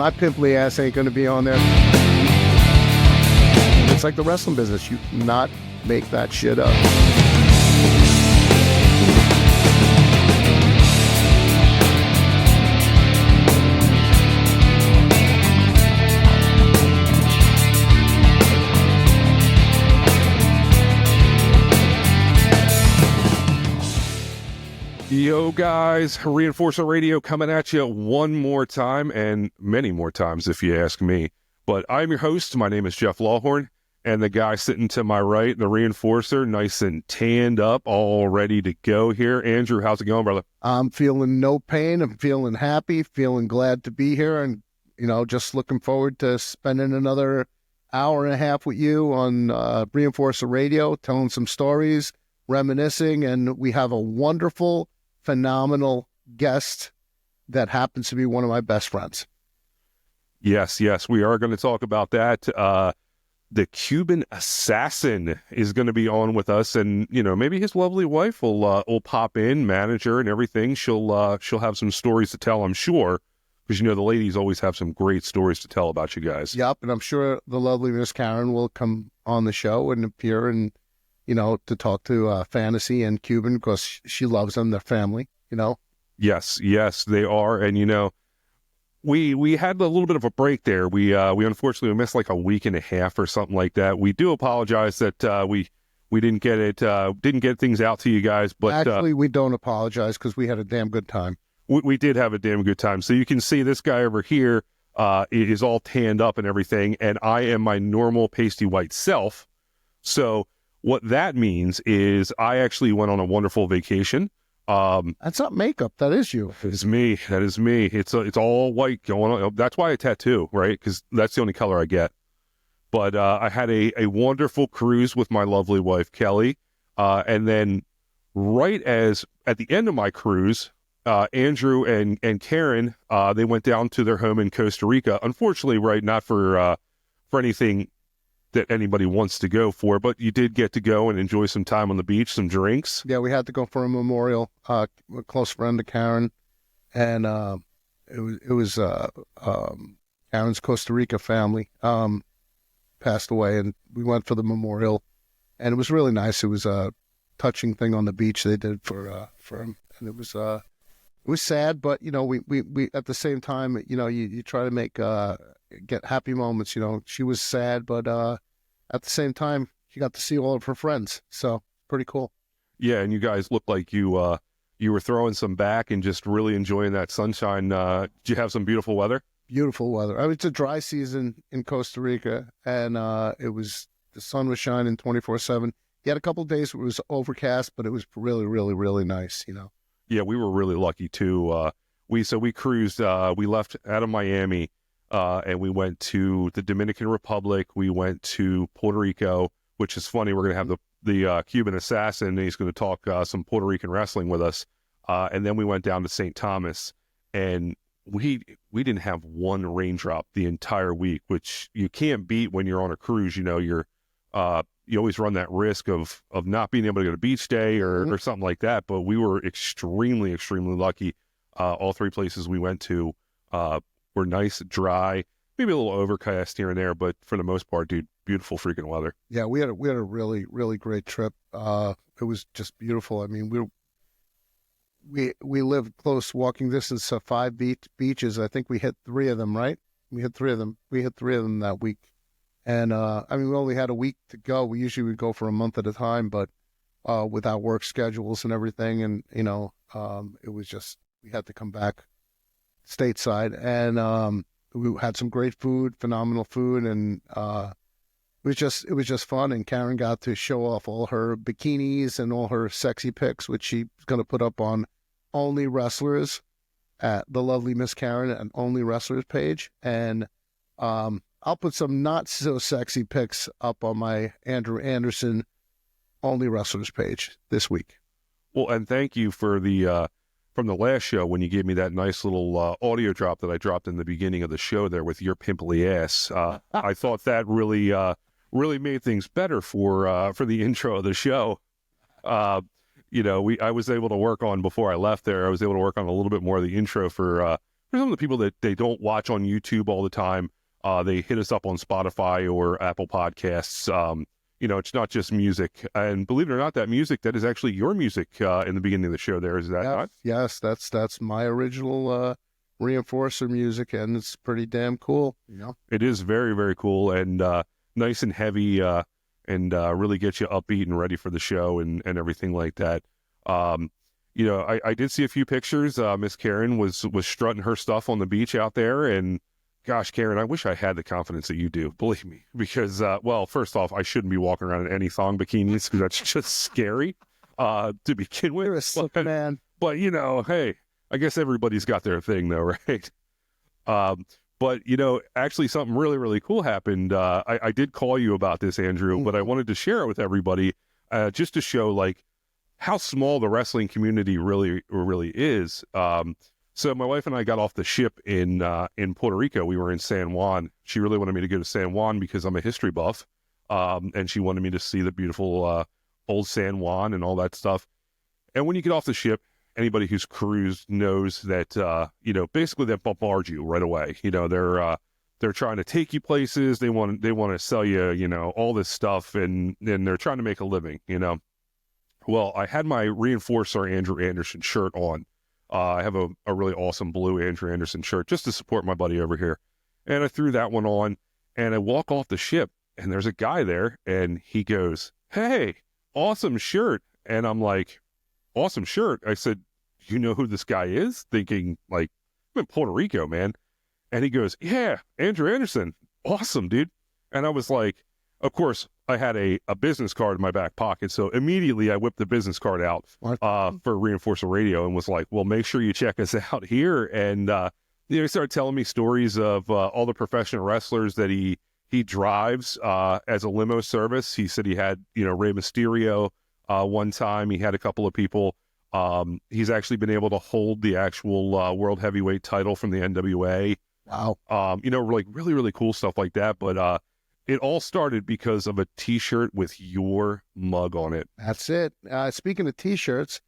my pimply ass ain't going to be on there. It's like the wrestling business. You cannot make that shit up. Yo, guys, Reinforcer Radio coming at you one more time, and many more times if you ask me. But I'm your host. My name is Jeff Lawhorn, and the guy sitting to my right, the Reinforcer, nice and tanned up, all ready to go here. Andrew, how's it going, brother? I'm feeling no pain. I'm feeling happy, feeling glad to be here, and, you know, just looking forward to spending another hour and a half with you on Reinforcer Radio, telling some stories, reminiscing, and we have a wonderful, phenomenal guest that happens to be one of my best friends. Yes, we are going to talk about that. The Cuban assassin is going to be on with us, and, you know, maybe his lovely wife will pop in, manager and everything. She'll have some stories to tell, I'm sure, because, you know, the ladies always have some great stories to tell about you guys. Yep, and I'm sure the lovely Miss Karen will come on the show and appear and, you know, to talk to Fantasy and Cuban, because she loves them, their family, you know. Yes, they are. And, you know, we had a little bit of a break there. We unfortunately missed like a week and a half or something like that. We do apologize that we didn't get things out to you guys. But actually, we don't apologize, because we had a damn good time. We did have a damn good time. So you can see this guy over here is all tanned up and everything, and I am my normal pasty white self. So what that means is I actually went on a wonderful vacation. That's not makeup. That is you. That is me. It's all white going on. That's why I tattoo, right? Because that's the only color I get. But I had a wonderful cruise with my lovely wife, Kelly. And then right at the end of my cruise, Andrew and Karen, they went down to their home in Costa Rica. Unfortunately, right, not for anything that anybody wants to go for, but you did get to go and enjoy some time on the beach, some drinks. Yeah, we had to go for a memorial. A close friend of Karen, and it was Karen's Costa Rica family passed away, and we went for the memorial, and it was really nice. It was a touching thing on the beach they did for him, and it was sad, but, you know, we at the same time, you know, you try to make get happy moments. You know, she was sad, but at the same time, she got to see all of her friends, so pretty cool. Yeah, and you guys look like you were throwing some back and just really enjoying that sunshine. Did you have some beautiful weather? Beautiful weather. I mean, it's a dry season in Costa Rica, and the sun was shining 24/7. You had a couple of days where it was overcast, but it was really, really, really nice, you know. Yeah, we were really lucky too. We cruised. We left out of Miami, and we went to the Dominican Republic. We went to Puerto Rico, which is funny. We're going to have the Cuban assassin, and he's going to talk some Puerto Rican wrestling with us. And then we went down to St. Thomas, and we didn't have one raindrop the entire week, which you can't beat when you're on a cruise. You know, you always run that risk of not being able to go to beach day or something like that. But we were extremely, extremely lucky. All three places we went to were nice, dry, maybe a little overcast here and there, but for the most part, dude, beautiful freaking weather. Yeah, we had a really, really great trip. It was just beautiful. I mean, we lived close walking distance to 5 beaches. I think we hit 3 of them, right? We hit 3 of them that week. And, I mean, we only had a week to go. We usually would go for a month at a time, but with our work schedules and everything, and, you know, it was just, we had to come back stateside, and we had some great food, phenomenal food, and it was just fun. And Karen got to show off all her bikinis and all her sexy pics, which she's going to put up on Only Wrestlers at the lovely Miss Karen and Only Wrestlers page, and I'll put some not so sexy pics up on my Andrew Anderson Only Wrestlers page this week. Well, and thank you for the from the last show when you gave me that nice little audio drop that I dropped in the beginning of the show there with your pimply ass. I thought that really made things better for the intro of the show. You know, I was able to work on, before I left there, I was able to work on a little bit more of the intro for for some of the people that they don't watch on YouTube all the time, they hit us up on Spotify or Apple Podcasts. It's not just music. And believe it or not, that music, that is actually your music in the beginning of the show there. Is that not? Yes, that's my original reinforcer music, and it's pretty damn cool. It is very, very cool and nice and heavy and really gets you upbeat and ready for the show and everything like that. I did see a few pictures. Miss Karen was strutting her stuff on the beach out there, and gosh, Karen, I wish I had the confidence that you do, believe me, because, first off, I shouldn't be walking around in any thong bikinis because that's just scary to begin with. You're a sick man. But, hey, I guess everybody's got their thing, though, right? But, actually something really, really cool happened. I did call you about this, Andrew, but I wanted to share it with everybody just to show, like, how small the wrestling community really is. So my wife and I got off the ship in Puerto Rico. We were in San Juan. She really wanted me to go to San Juan because I'm a history buff, and she wanted me to see the beautiful old San Juan and all that stuff. And when you get off the ship, anybody who's cruised knows that basically they bombard you right away. They're trying to take you places. They want to sell you all this stuff, and they're trying to make a living. Well, I had my reinforcer Andrew Anderson shirt on. I have a really awesome blue Andrew Anderson shirt just to support my buddy over here. And I threw that one on, and I walk off the ship, and there's a guy there, and he goes, "Hey, awesome shirt." And I'm like, "Awesome shirt?" I said, "You know who this guy is?" Thinking, like, I'm in Puerto Rico, man. And he goes, "Yeah, Andrew Anderson. Awesome, dude." And I was like, of course, I had a business card in my back pocket, so immediately I whipped the business card out for Reinforcer Radio and was like, "Well, make sure you check us out here." And he started telling me stories of all the professional wrestlers that he drives as a limo service. He said he had Rey Mysterio one time. He had a couple of people. He's actually been able to hold the actual world heavyweight title from the NWA. Wow. Like really, really cool stuff like that. But it all started because of a T-shirt with your mug on it. That's it. Speaking of T-shirts,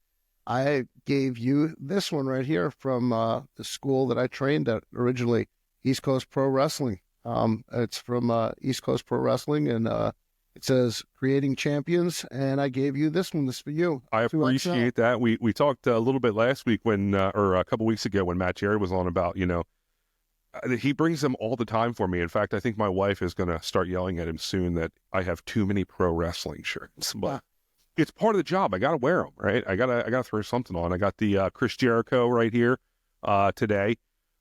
I gave you this one right here from the school that I trained at originally, East Coast Pro Wrestling. It's from East Coast Pro Wrestling, and it says "Creating Champions," and I gave you this one. This is for you. I appreciate that. We talked a little bit last week or a couple weeks ago when Matt Jarrett was on about, he brings them all the time for me. In fact, I think my wife is going to start yelling at him soon that I have too many pro wrestling shirts. But it's part of the job. I got to wear them, right? I gotta throw something on. I got the Chris Jericho right here today.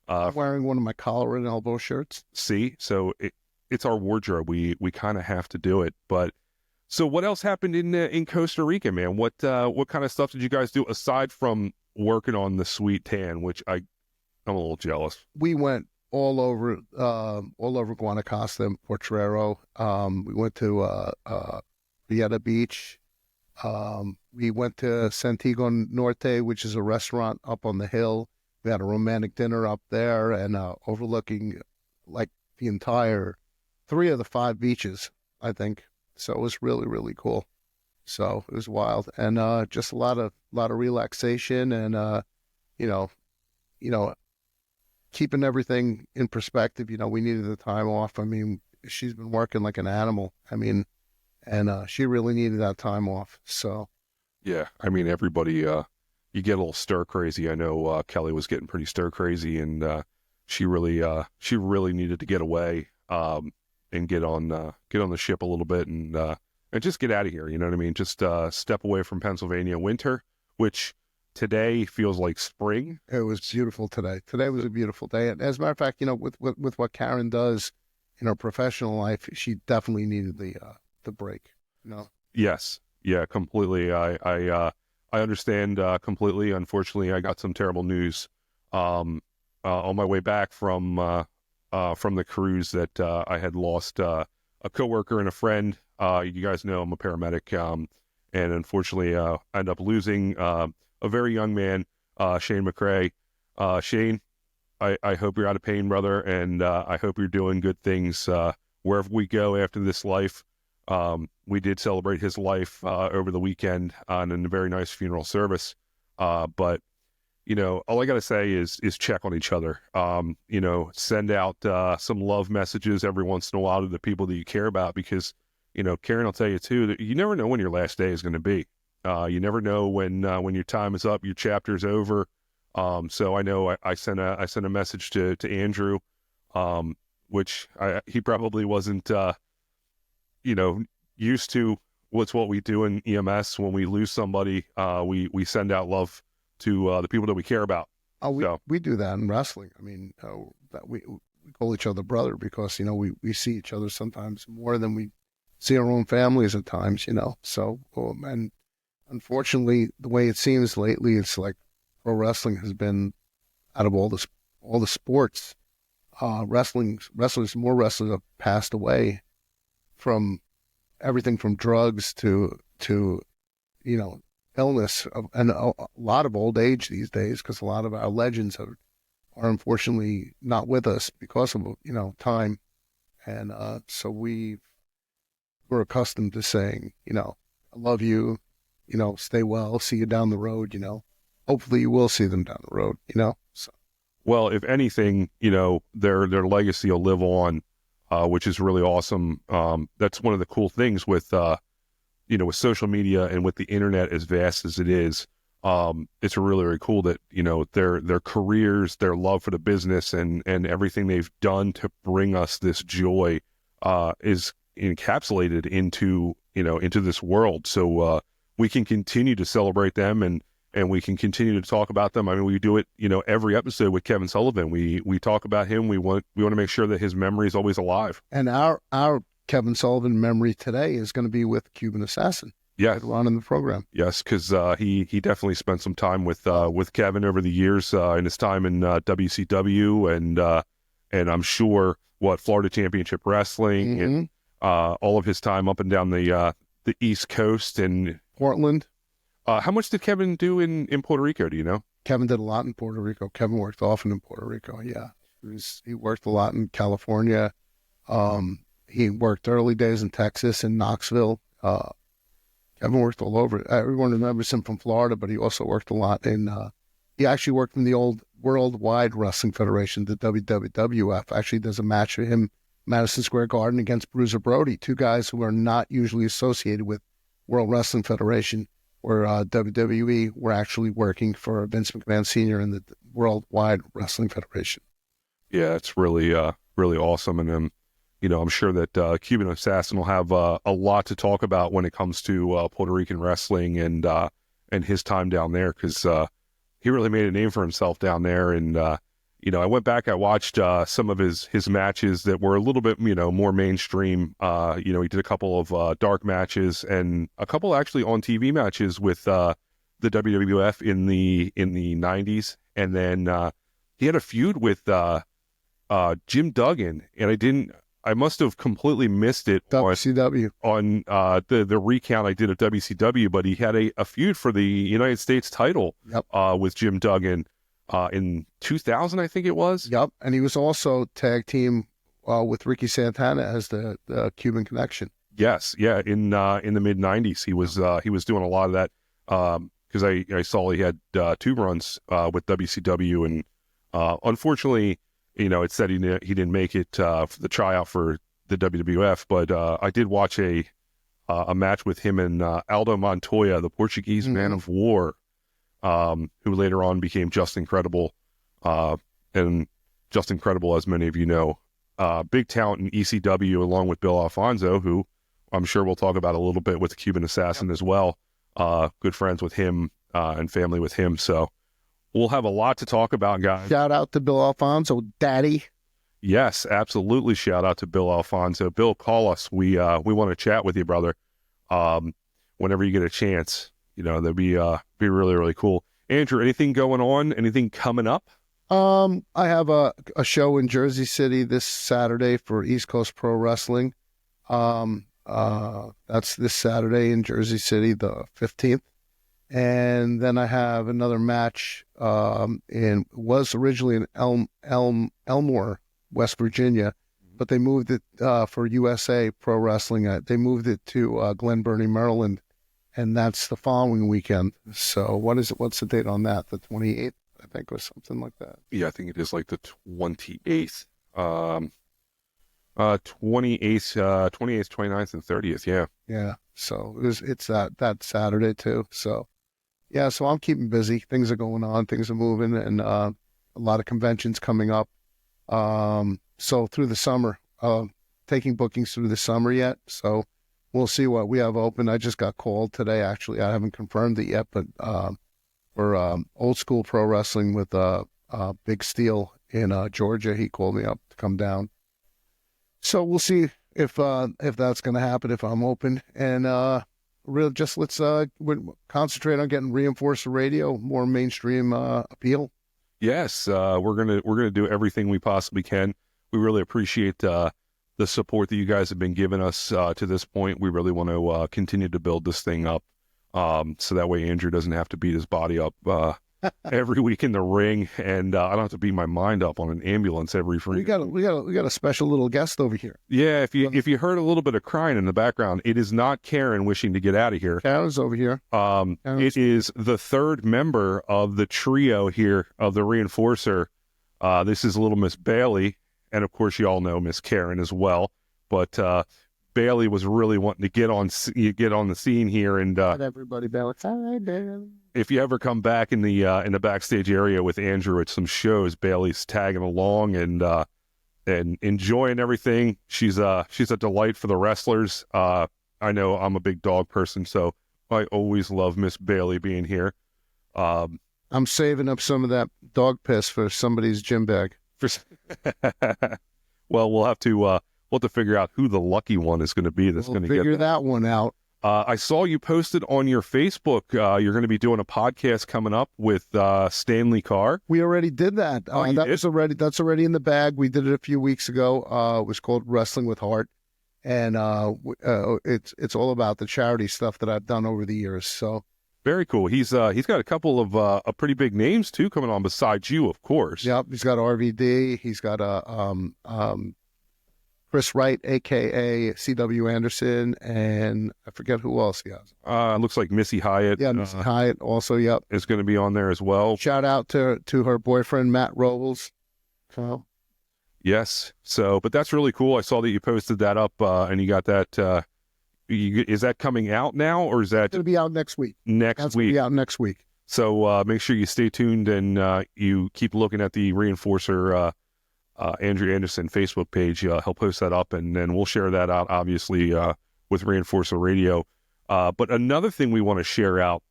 I'm wearing one of my collar and elbow shirts. See, so it's our wardrobe. We kind of have to do it. But so what else happened in Costa Rica, man? What kind of stuff did you guys do aside from working on the sweet tan, which I'm a little jealous. We went all over Guanacaste and Potrero. We went to Villeta Beach. We went to Santiago Norte, which is a restaurant up on the hill. We had a romantic dinner up there and overlooking like the entire 3 of the 5 beaches, I think. So it was really, really cool. So it was wild, and just a lot of relaxation, and keeping everything in perspective. We needed the time off. I mean, she's been working like an animal. I mean, and she really needed that time off. So, yeah, I mean, everybody, you get a little stir crazy. I know Kelly was getting pretty stir crazy, and she really needed to get away and get on the ship a little bit and just get out of here. You know what I mean? Just step away from Pennsylvania winter, which today feels like spring. It was beautiful today. Today was a beautiful day. And as a matter of fact, with what Karen does in her professional life, she definitely needed the break. Yes. Yeah, completely. I understand completely. Unfortunately, I got some terrible news on my way back from the cruise that I had lost a coworker and a friend. You guys know I'm a paramedic, and unfortunately, I ended up losing a very young man, Shane McCrae. Shane, I hope you're out of pain, brother, and I hope you're doing good things wherever we go after this life. We did celebrate his life over the weekend in a very nice funeral service. But, all I got to say is check on each other. Send out some love messages every once in a while to the people that you care about, because, Karen will tell you too that you never know when your last day is going to be. You never know when your time is up, your chapter's over. So I know I sent a message to Andrew, which he probably wasn't, used to. What's what we do in EMS when we lose somebody. We send out love to the people that we care about. Oh, So, we do that in wrestling. I mean, that we call each other brother because we see each other sometimes more than we see our own families at times. So and unfortunately, the way it seems lately, it's like pro wrestling has been out of all the sports. More wrestlers have passed away from everything from drugs to illness and a lot of old age these days, because a lot of our legends are unfortunately not with us because of time, and so we're accustomed to saying I love you, stay well, see you down the road, hopefully you will see them down the road, so. well, if anything, their legacy will live on, which is really awesome. That's one of the cool things with with social media and with the internet as vast as it is. It's really, really cool that their careers, their love for the business, and everything they've done to bring us this joy is encapsulated into this world. So we can continue to celebrate them, and we can continue to talk about them. I mean, we do it, every episode with Kevin Sullivan. We talk about him. We want to make sure that his memory is always alive. And our Kevin Sullivan memory today is going to be with Cuban Assassin. Yeah, later on in the program. Yes, because he definitely spent some time with Kevin over the years in his time in WCW, and I'm sure Florida Championship Wrestling, and all of his time up and down the East Coast and Portland. How much did Kevin do in Puerto Rico? Do you know? Kevin did a lot in Puerto Rico. Kevin worked often in Puerto Rico. Yeah, he worked a lot in California. He worked early days in Texas and Knoxville. Kevin worked all over. Everyone remembers him from Florida, but he also worked a lot he actually worked in the old Worldwide Wrestling Federation, the WWF. Actually, there's a match for him, Madison Square Garden, against Bruiser Brody, two guys who are not usually associated with World Wrestling Federation, where WWE were actually working for Vince McMahon Sr. in the Worldwide Wrestling Federation. Yeah, it's really, really awesome. And I'm sure that Cuban Assassin will have a lot to talk about when it comes to Puerto Rican wrestling and his time down there, because he really made a name for himself down there. And I went back, I watched some of his matches that were a little bit more mainstream. He did a couple of dark matches and a couple actually on TV matches with the WWF in the 90s, and then he had a feud with Jim Duggan, and I must have completely missed it WCW. on the recount I did of WCW, but he had a feud for the United States title with Jim Duggan in 2000, I think it was. Yep, and he was also tag team with Ricky Santana as the Cuban Connection. Yes, yeah, in the mid 90s, he was doing a lot of that, because I saw he had 2 runs with WCW, and unfortunately, it said he didn't make it for the tryout for the WWF, but I did watch a match with him and Aldo Montoya, the Portuguese Man of War, who later on became Just Incredible. And Just Incredible, as many of you know, big talent in ECW, along with Bill Alfonso, who I'm sure we'll talk about a little bit with the Cuban Assassin as well. Good friends with him and family with him. So we'll have a lot to talk about, guys. Shout out to Bill Alfonso, Daddy. Yes, absolutely. Shout out to Bill Alfonso. Bill, call us. We want to chat with you, brother. Whenever you get a chance, that'd be really, really cool. Andrew, anything going on? Anything coming up? I have a show in Jersey City this Saturday for East Coast Pro Wrestling. That's this Saturday in Jersey City, the 15th. And then I have another match was originally in Elmore, West Virginia, but they moved it for USA Pro Wrestling. They moved it to Glen Burnie, Maryland, and that's the following weekend. So what's the date on that? The 28th? I think, or something like that. Yeah, I think it is like the 28th. 28th, 28th, 29th, and 30th. Yeah. Yeah. So it's that Saturday too. So yeah, so I'm keeping busy. Things are going on, things are moving, and a lot of conventions coming up. So through the summer, taking bookings through the summer yet. So we'll see what we have open. I just got called today. Actually, I haven't confirmed it yet, but for old school pro wrestling with Big Steel in Georgia, he called me up to come down. So we'll see if that's going to happen, if I'm open, and let's concentrate on getting Reinforcer Radio more mainstream appeal. Yes, we're gonna do everything we possibly can. We really appreciate the support that you guys have been giving us to this point. We really want to continue to build this thing up, so that way Andrew doesn't have to beat his body up every week in the ring, and I don't have to beat my mind up on an ambulance every free. We got a special little guest over here. Yeah, if you heard a little bit of crying in the background, it is not Karen wishing to get out of here. Karen's over here. It is the third member of the trio here of the Reinforcer. This is little Miss Bailey, and of course you all know Miss Karen as well. But Bailey was really wanting to get on the scene here, and everybody, Bailey. Hi, Bailey. If you ever come back in the backstage area with Andrew at some shows, Bailey's tagging along and enjoying everything. She's a delight for the wrestlers. I know I'm a big dog person, so I always love Miss Bailey being here. I'm saving up some of that dog piss for somebody's gym bag. Well, we'll have to figure out who the lucky one is going to be that's going to figure that one out. I saw you posted on your Facebook. You're going to be doing a podcast coming up with Stanley Carr. We already did that. That's already in the bag. We did it a few weeks ago. It was called Wrestling with Heart, and it's all about the charity stuff that I've done over the years. So very cool. He's got a couple of pretty big names too coming on besides you, of course. Yep, he's got RVD. He's got Chris Wright, a.k.a. C.W. Anderson, and I forget who else he has. Looks like Missy Hyatt. Yeah, Missy Hyatt also, yep. Is going to be on there as well. Shout out to her boyfriend, Matt Robles. So. Yes. So, but that's really cool. I saw that you posted that up, and you got that. Is that coming out now, or is that going to be out next week? That's going to be out next week. So make sure you stay tuned and you keep looking at the Reinforcer Andrew Anderson Facebook page. He'll post that up, and then we'll share that out, obviously, with Reinforcer Radio. But another thing we want to share out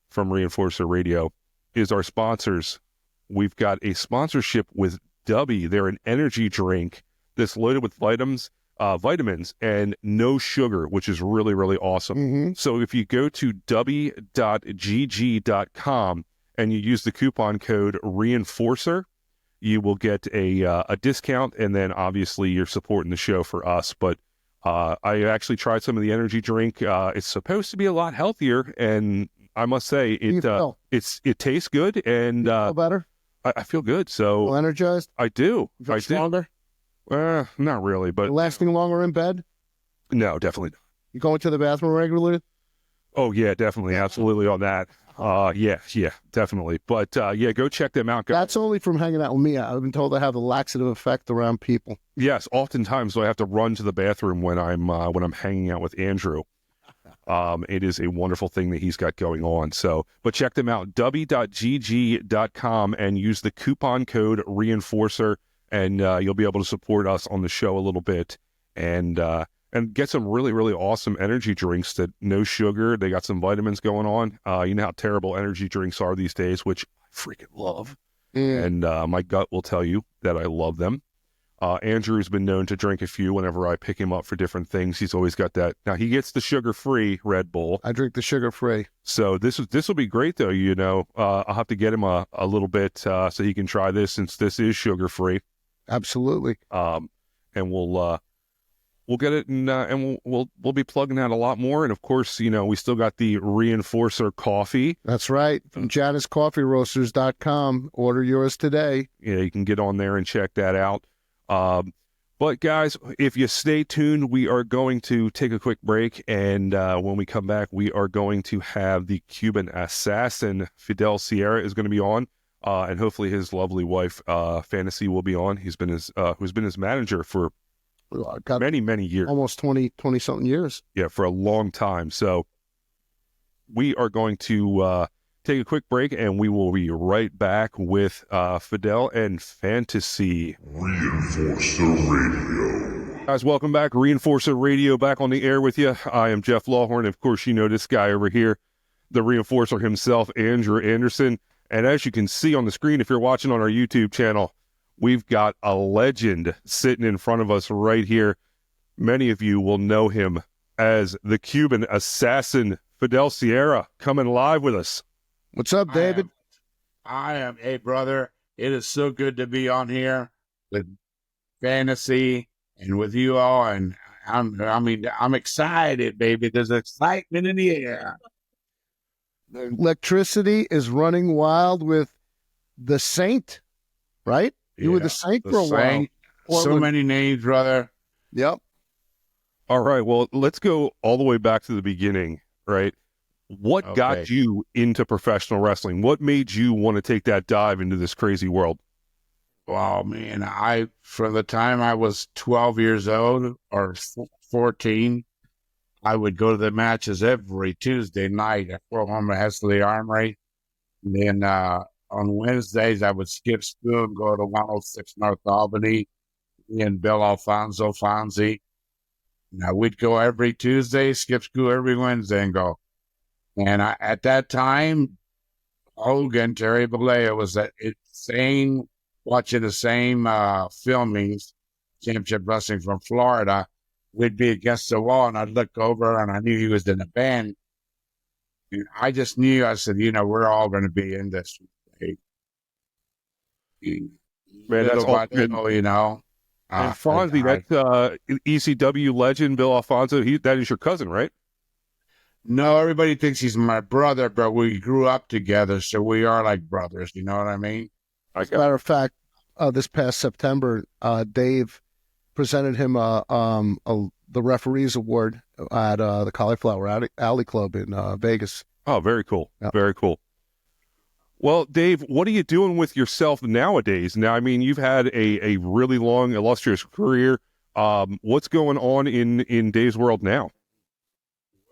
from Reinforcer Radio is our sponsors. We've got a sponsorship with Dubby. They're an energy drink that's loaded with vitamins and no sugar, which is really, really awesome. Mm-hmm. So if you go to dubby.gg.com and you use the coupon code Reinforcer, you will get a discount, and then obviously you're supporting the show for us. But I actually tried some of the energy drink. It's supposed to be a lot healthier, and I must say it tastes good, and you feel better. I feel good. So feel energized. I do. You feel stronger. Not really, but you're lasting longer in bed. No, definitely not. You going to the bathroom regularly? Oh yeah, definitely, absolutely on that. Yeah, definitely. But yeah, go check them out, guys. That's only from hanging out with me. I've been told I have a laxative effect around people. Yes, oftentimes I have to run to the bathroom when I'm hanging out with Andrew. It is a wonderful thing that he's got going on. So, but check them out, dubby.gg.com, and use the coupon code Reinforcer, and you'll be able to support us on the show a little bit, and get some really, really awesome energy drinks that no sugar. They got some vitamins going on. You know how terrible energy drinks are these days, which I freaking love. And my gut will tell you that I love them. Andrew's been known to drink a few whenever I pick him up for different things. He's always got that. Now, he gets the sugar-free Red Bull. I drink the sugar-free. So this will be great, though. You know, I'll have to get him a little bit so he can try this, since this is sugar-free. Absolutely. And we'll get it, and we'll be plugging that a lot more. And of course, you know, we still got the Reinforcer coffee. That's right. From JaniceCoffeeRoasters.com. Order yours today. Yeah, you can get on there and check that out. But guys, if you stay tuned, we are going to take a quick break, and when we come back, we are going to have the Cuban assassin Fidel Sierra is going to be on. and hopefully his lovely wife, Fantasy, will be on. Who's been his manager for Got many years, almost 20 something years. Yeah, for a long time. So we are going to take a quick break, and we will be right back with Fidel and Fantasy. Reinforcer Radio. Guys, welcome back. Reinforcer Radio back on the air with you. I am Jeff Lawhorn. Of course, you know this guy over here, the Reinforcer himself, Andrew Anderson. And as you can see on the screen, if you're watching on our YouTube channel, we've got a legend sitting in front of us right here. Many of you will know him as the Cuban assassin, Fidel Sierra, coming live with us. What's up, David? Hey, brother. It is so good to be on here with Fantasy and with you all. And I'm excited, baby. There's excitement in the air. The electricity is running wild with the Saint, right? You were the Saint for a while. So many names, brother. Yep. All right. Well, let's go all the way back to the beginning, right? What got you into professional wrestling? What made you want to take that dive into this crazy world? Wow, man. From the time I was 12 years old or 14, I would go to the matches every Tuesday night at Fort Homer Hesley Armory. And then on Wednesdays, I would skip school and go to 106 North Albany and Bill Alfonso Fonzie. Now, we'd go every Tuesday, skip school every Wednesday and go. And at that time, Hogan, Terry Bollea was watching the same filmings, Championship Wrestling from Florida. We'd be against the wall, and I'd look over, and I knew he was in the band. And I just knew, I said, we're all going to be in this. Man, that's all good. And Fonzie, that's ECW legend, Bill Alfonso. That is your cousin, right? No, everybody thinks he's my brother, but we grew up together, so we are like brothers. You know what I mean? As a matter of fact, this past September, Dave presented him the referees award at the Cauliflower Alley Club in Vegas. Oh, very cool. Yep. Very cool. Well, Dave, what are you doing with yourself nowadays? Now, I mean, you've had a really long, illustrious career. What's going on in Dave's world now?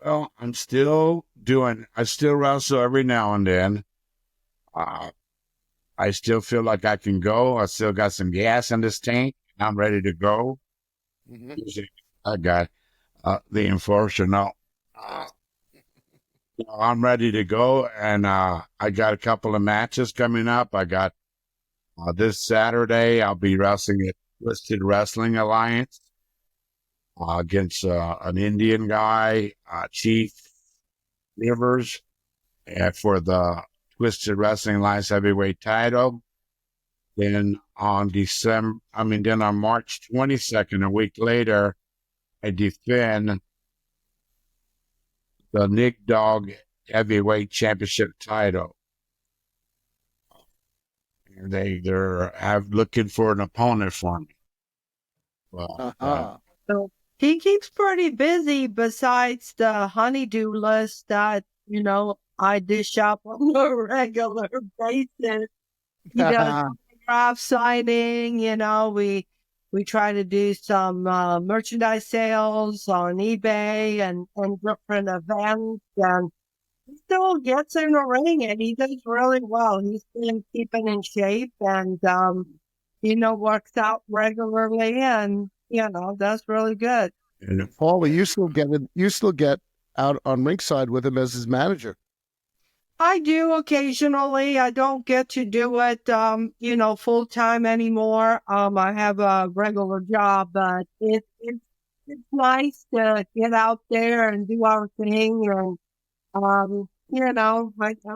Well, I still wrestle every now and then. I still feel like I can go. I still got some gas in this tank. I'm ready to go. Mm-hmm. I got the enforcer now. I'm ready to go, and I got a couple of matches coming up. I got this Saturday, I'll be wrestling at Twisted Wrestling Alliance against an Indian guy, Chief Rivers, for the Twisted Wrestling Alliance heavyweight title. Then on March 22nd, a week later, I defend the Nick Dog heavyweight championship title. And they're looking for an opponent for me. Well, So he keeps pretty busy besides the honeydew list that, I dish up on a regular basis. He does draft signing, we try to do some merchandise sales on eBay and different events, and he still gets in the ring and he does really well. He's been keeping in shape and, works out regularly and, that's really good. And Paul, you still get out on ringside with him as his manager. I do occasionally. I don't get to do it, full time anymore. I have a regular job, but it's nice to get out there and do our thing. And,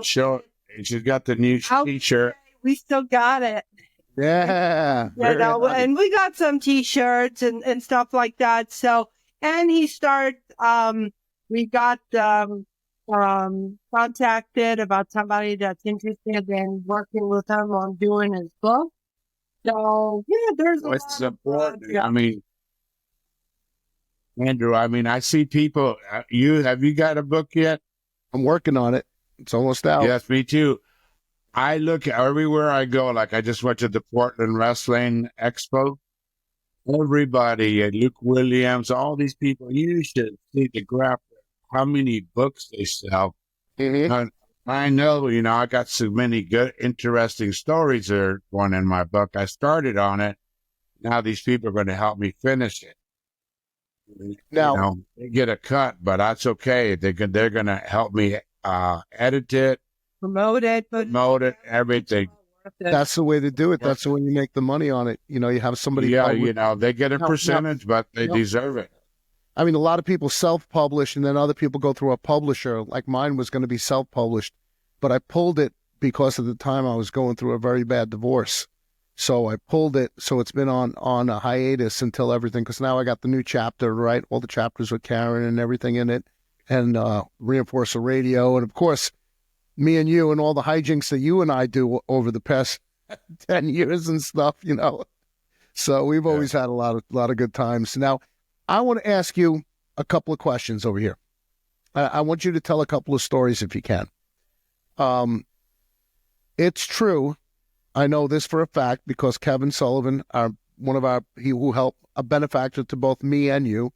Sure. She's got the new t-shirt. We still got it. Yeah. And we got some t-shirts and stuff like that. So, and we got, contacted about somebody that's interested in working with him on doing his book. So there's It's important. Andrew, I see people. Have you got a book yet? I'm working on it. It's almost out. Yes, me too. I look everywhere I go. Like I just went to the Portland Wrestling Expo. Everybody, Luke Williams, all these people, you should see the graph, how many books they sell. Mm-hmm. And I know, I got so many good, interesting stories that are going in my book. I started on it. Now these people are going to help me finish it. Now, They get a cut, but that's okay. They're going to help me edit it, Promote it, but promote it, everything. that's the way to do it. That's the way you make the money on it. You have somebody. Yeah, they get a Now- percentage, but they now- deserve it. I mean, a lot of people self-publish, and then other people go through a publisher. Like mine was going to be self-published, but I pulled it because at the time I was going through a very bad divorce. So I pulled it. So it's been on a hiatus until everything. Because now I got the new chapter, right? All the chapters with Karen and everything in it, and Reinforcer Radio, and of course, me and you and all the hijinks that you and I do over the past 10 years and stuff. So we've always had a lot of good times. Now, I want to ask you a couple of questions over here. I want you to tell a couple of stories if you can. It's true. I know this for a fact because Kevin Sullivan, he who helped, a benefactor to both me and you,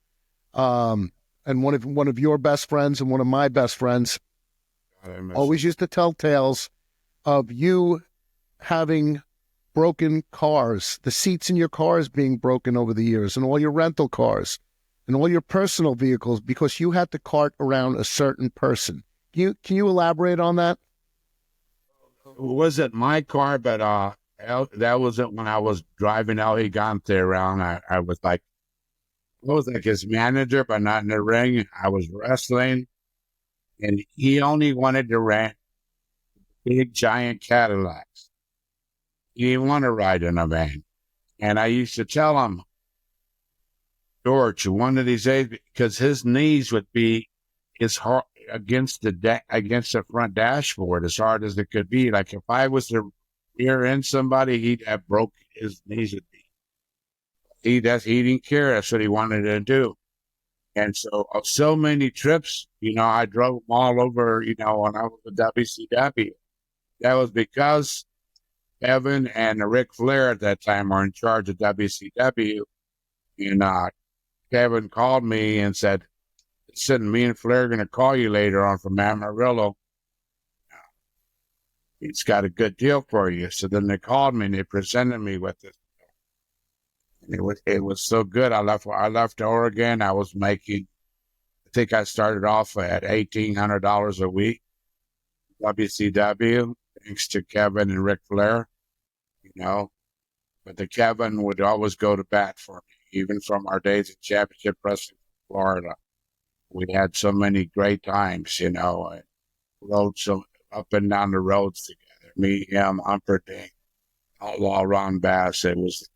and one of your best friends and one of my best friends, always used to tell tales of you having broken cars, the seats in your cars being broken over the years, and all your rental cars and all your personal vehicles because you had to cart around a certain person. Can you elaborate on that? It wasn't my car, but that wasn't when I was driving El Gigante around. I was like his manager, but not in the ring. I was wrestling, and he only wanted to rent big, giant Cadillacs. He didn't want to ride in a van. And I used to tell him, George, one of these days, because his knees would be his heart against the front dashboard as hard as it could be. Like if I was to rear end somebody, he'd have broke his knees. He didn't care. That's what he wanted to do. And so many trips, I drove them all over, when I was with WCW. That was because Evan and Ric Flair at that time were in charge of WCW. And Kevin called me and said, me and Flair are going to call you later on from Amarillo. He's got a good deal for you. So then they called me and they presented me with this. And it was so good. I left Oregon. I was making, I think I started off at $1,800 a week. WCW, thanks to Kevin and Ric Flair, But the Kevin would always go to bat for me, even from our days at Championship Wrestling in Florida. We had so many great times, I rode so up and down the roads together. Me, him, Humperdinck, Outlaw Ron Bass. It was,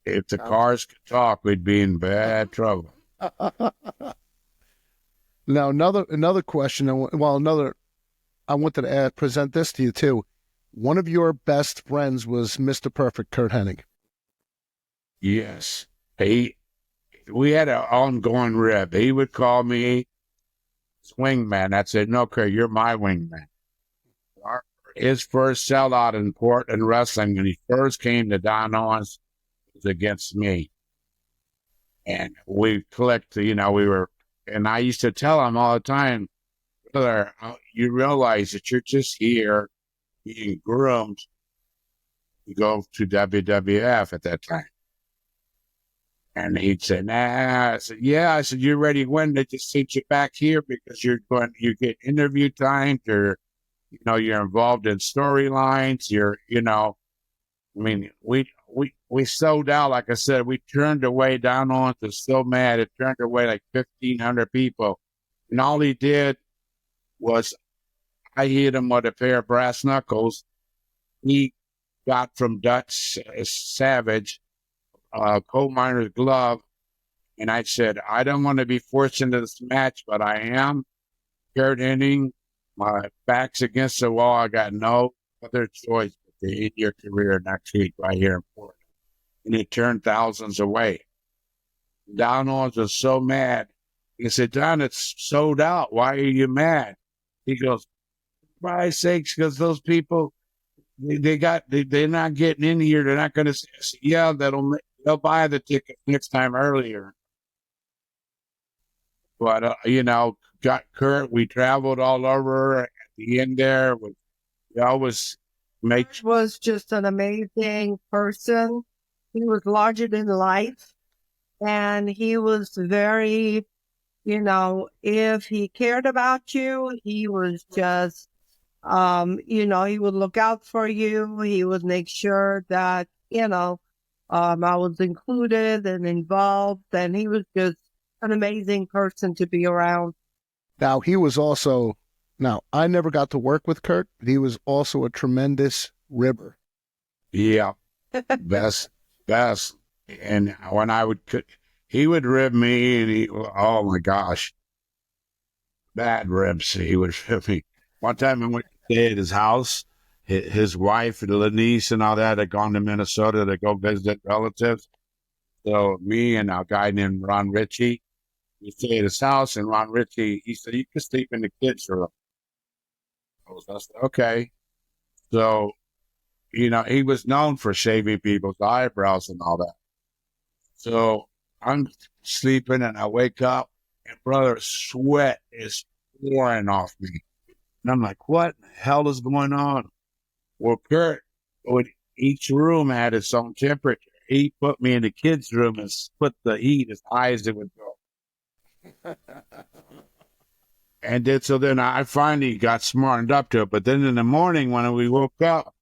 if the cars could talk, we'd be in bad trouble. Now, another question. I wanted to present this to you too. One of your best friends was Mr. Perfect, Kurt Hennig. Yes. We had an ongoing rib. He would call me his wingman. I'd say, no, Kurt, you're my wingman. His first sellout in Portland wrestling, when he first came to Don Owens, was against me. And we clicked, and I used to tell him all the time, brother, you realize that you're just here being groomed to go to WWF at that time. And he'd say, nah. I said, yeah. I said, you're ready when they just sent you back here because you get interview time, you're involved in storylines, we sold out. Like I said, we turned away Down On to So Mad. It turned away like 1,500 people. And all he did was I hit him with a pair of brass knuckles. He got from Dutch Savage coal miner's glove, and I said, I don't want to be forced into this match, but I am. Kurt Hennig, my back's against the wall. I got no other choice but to end your career next week right here in Portland. And he turned thousands away. Don Owens was so mad. He said, Don, it's sold out. Why are you mad? He goes, Christ's sakes, because those people, they're not getting in here. They're not going to say, yeah, they'll buy the ticket next time earlier. But, got Kurt. We traveled all over at the end there. We always make. He was just an amazing person. He was larger than life. And he was very, if he cared about you, he was just, he would look out for you. He would make sure that, I was included and involved. And he was just an amazing person to be around. Now, he was also, I never got to work with Kurt, but he was also a tremendous ribber. Yeah, best. And when he would rib me, and oh my gosh, bad ribs. He would rib me. One time I went to stay at his house. His wife and the niece and all that had gone to Minnesota to go visit relatives. So me and a guy named Ron Ritchie, we stayed at his house, and Ron Ritchie, he said, you can sleep in the kids' room. I said, okay. So, he was known for shaving people's eyebrows and all that. So I'm sleeping and I wake up and brother, sweat is pouring off me. And I'm like, what the hell is going on? Well, Kurt, each room had its own temperature. He put me in the kids' room and split the heat as high as it would go. And then I finally got smartened up to it. But then in the morning when we woke up,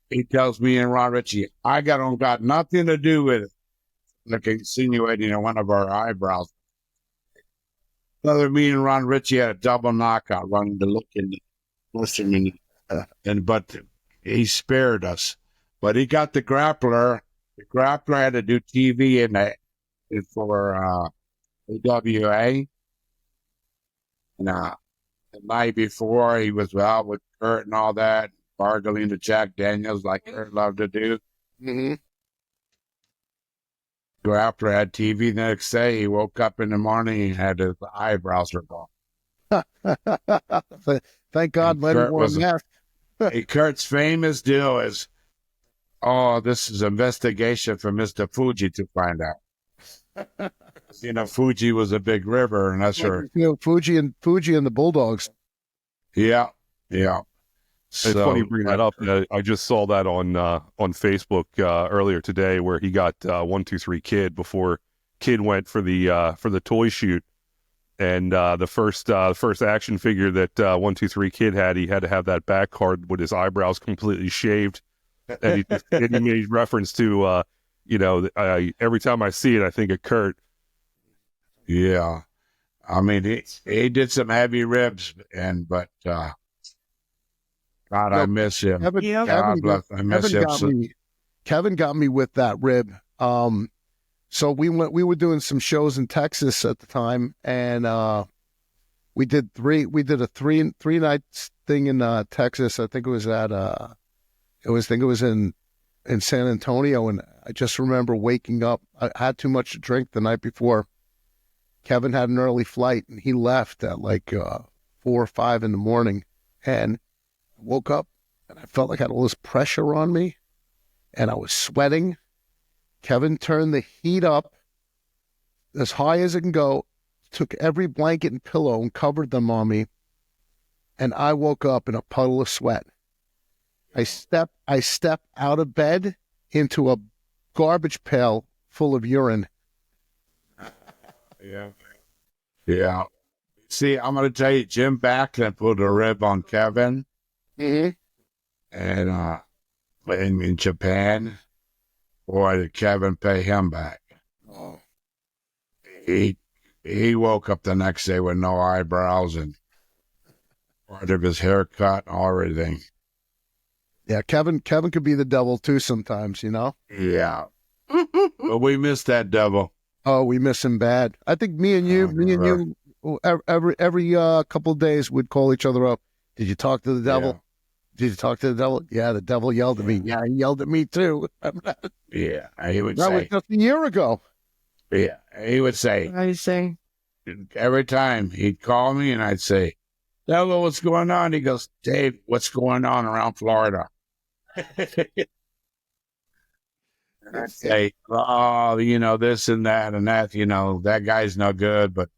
he tells me and Ron Ritchie, I got nothing to do with it. Like insinuating one of our eyebrows. Me and Ron Ritchie had a double knockout running to look in the listening. But he spared us. But he got the grappler. The grappler had to do TV for AWA. And the night before, he was out with Kurt and all that, gargling to Jack Daniels like Kurt loved to do. Mm-hmm. Grappler had TV the next day. He woke up in the morning, he had his eyebrows were gone. Thank God, let him wear a mask. Kurt's famous deal is, this is investigation for Mr. Fuji to find out. Fuji was a big river, and that's her. Fuji and the Bulldogs. Yeah. It's funny you bring that up. I just saw that on Facebook earlier today, where he got 123 Kid before Kid went for the toy shoot, and the first action figure that 123 Kid had, he had to have that back card with his eyebrows completely shaved, and he made reference to every time I see it, I think of Kurt. Yeah, I mean he did some heavy ribs, but. God, I miss him. God bless. I miss him. Kevin got me with that rib. So we were doing some shows in Texas at the time, and we did a three nights thing in Texas. I think it was in San Antonio, and I just remember waking up. I had too much to drink the night before. Kevin had an early flight, and he left at 4 or 5 in the morning, and woke up and I felt like I had all this pressure on me and I was sweating. Kevin turned the heat up as high as it can go, took every blanket and pillow and covered them on me. And I woke up in a puddle of sweat. I step out of bed into a garbage pail full of urine. Yeah. See, I'm going to tell you, Jim Backlund put a rib on Kevin. Mm-hmm. And in Japan, boy, did Kevin pay him back. Oh. He woke up the next day with no eyebrows and part of his haircut and everything. Yeah, Kevin could be the devil too sometimes, Yeah. But we miss that devil. Oh, we miss him bad. I think me and you, every couple of days we'd call each other up. Did you talk to the devil? Yeah. Did you talk to the devil? Yeah, the devil yelled at me. Yeah, he yelled at me too. Yeah, he would that say. was just a year ago. Yeah, he would say. I say. Every time he'd call me and I'd say, Devil, what's going on? He goes, Dave, what's going on around Florida? And I say, oh, this and that and that, that guy's no good, but,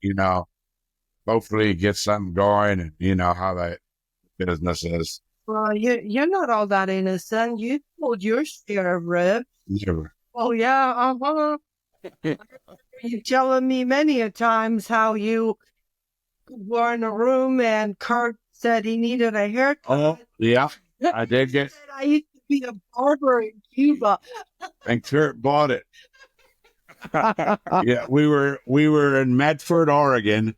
hopefully he gets something going and you know how that business is. Well, you're not all that innocent. You told your share of ribs. Never. Oh, yeah, uh-huh. You're telling me many a times how you were in a room and Kurt said he needed a haircut. Oh, yeah, I did get. Said I used to be a barber in Cuba. And Kurt bought it. Yeah, we were in Medford, Oregon,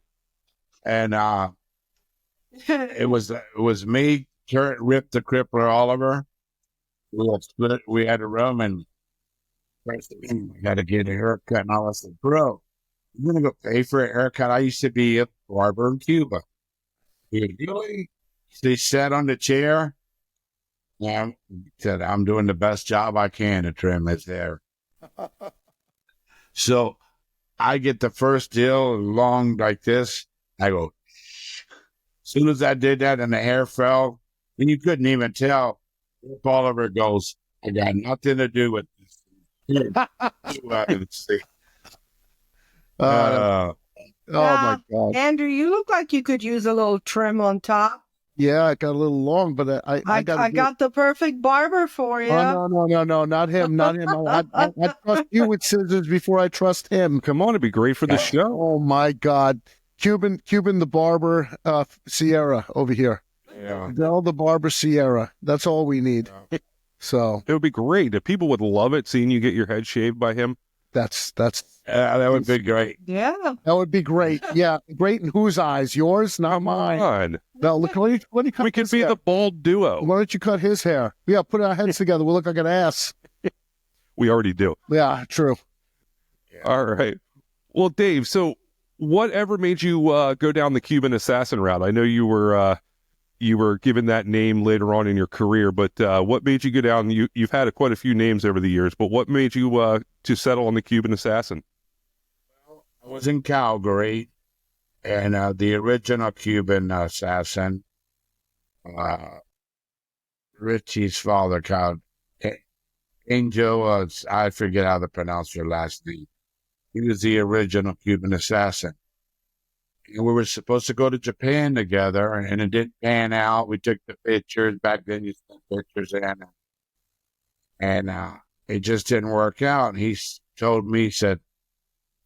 and it was me, Kurt, Rip the Crippler, Oliver. We had split. We had a room, and first thing, I got to get a haircut. And I said, "Bro, you're gonna go pay for a haircut? I used to be a barber in Cuba." He really? So he sat on the chair. Yeah, he said, "I'm doing the best job I can to trim his hair." So I get the first deal long like this. I go, as soon as I did that and the hair fell, and you couldn't even tell, Oliver goes, I got nothing to do with this. See. Oh my God. Andrew, you look like you could use a little trim on top. Yeah, it got a little long, but I got the perfect barber for you. Oh, no, not him. I trust you with scissors before I trust him. Come on, it'd be great for the show. Oh my God. Cuban the barber, Sierra over here. Yeah. Del the barber Sierra. That's all we need. So it would be great. If people would love it, seeing you get your head shaved by him. That's that would be great. Yeah. That would be great. Yeah. Great in whose eyes? Yours, not mine. Fun. No, look, let me cut We could be hair. the bald duo. Why don't you cut his hair? Yeah, put our heads together. We'll look like an ass. We already do. Yeah, true. All right. Well, Dave, so whatever made you go down the Cuban assassin route? I know you were given that name later on in your career, but what made you go down? You've had quite a few names over the years, but what made you to settle on the Cuban assassin? I was in Calgary, and the original Cuban assassin, Richie's father, called Angel, I forget how to pronounce her last name. He was the original Cuban assassin. And we were supposed to go to Japan together, and it didn't pan out. We took the pictures. Back then, you took pictures in. And it just didn't work out. And he told me, he said,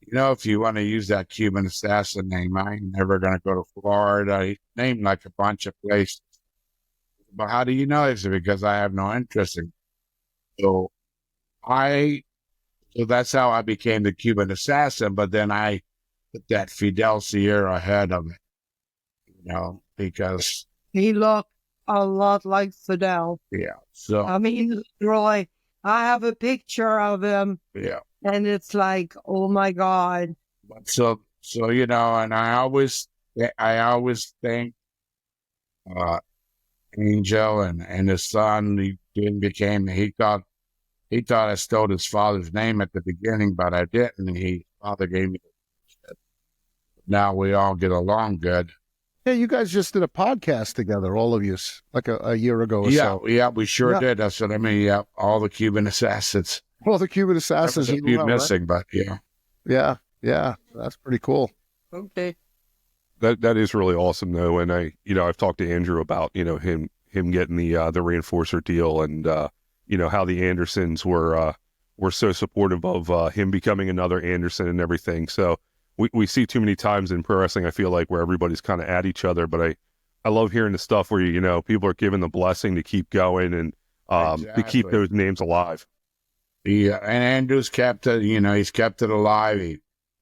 if you want to use that Cuban assassin name, I ain't never going to go to Florida. He named like a bunch of places. But how do you know? He said, because I have no interest in. So that's how I became the Cuban assassin. But then I put that Fidel Sierra ahead of it, because he looked a lot like Fidel. Yeah. So I mean, really, I have a picture of him. Yeah. And it's like, oh my God. But so and I always think Angel and his son, he thought I stole his father's name at the beginning, but I didn't. His father gave me. Now we all get along good. Yeah, you guys just did a podcast together, all of you, like a year ago or so. Yeah, we sure did. That's what I mean. Yeah, all the Cuban assassins. Well, the Cuban assassins. There's a few missing, right? But yeah. Yeah, that's pretty cool. Okay. That is really awesome, though. And I've talked to Andrew about him getting the reinforcer deal, and how the Andersons were so supportive of him becoming another Anderson and everything. So we see too many times in pro wrestling, I feel like, where everybody's kind of at each other. But I love hearing the stuff where people are given the blessing to keep going and to keep those names alive. And Andrew's kept it. He's kept it alive.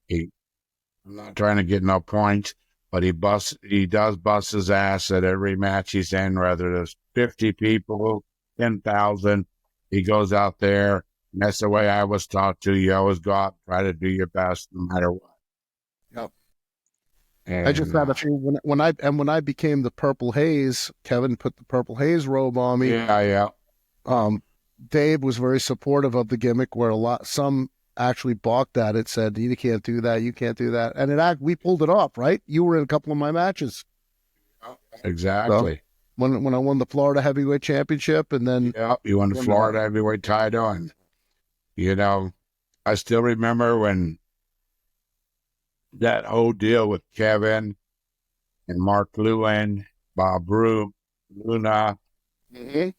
He I'm not trying to get no points, but he does bust his ass at every match he's in, whether there's 50 people, 10,000. He goes out there, and that's the way I was taught to. You always go out and try to do your best no matter what. Yep. And, I just had a few when I became the Purple Haze, Kevin put the Purple Haze robe on me. Yeah. Dave was very supportive of the gimmick, where some actually balked at it, said, you can't do that, you can't do that. And we pulled it off, right? You were in a couple of my matches. Exactly. When I won the Florida Heavyweight Championship, and then Yep, you won the won Florida heavyweight title, and you know, I still remember when that whole deal with Kevin and Mark Lewin, Bob Roop, Luna Mhm.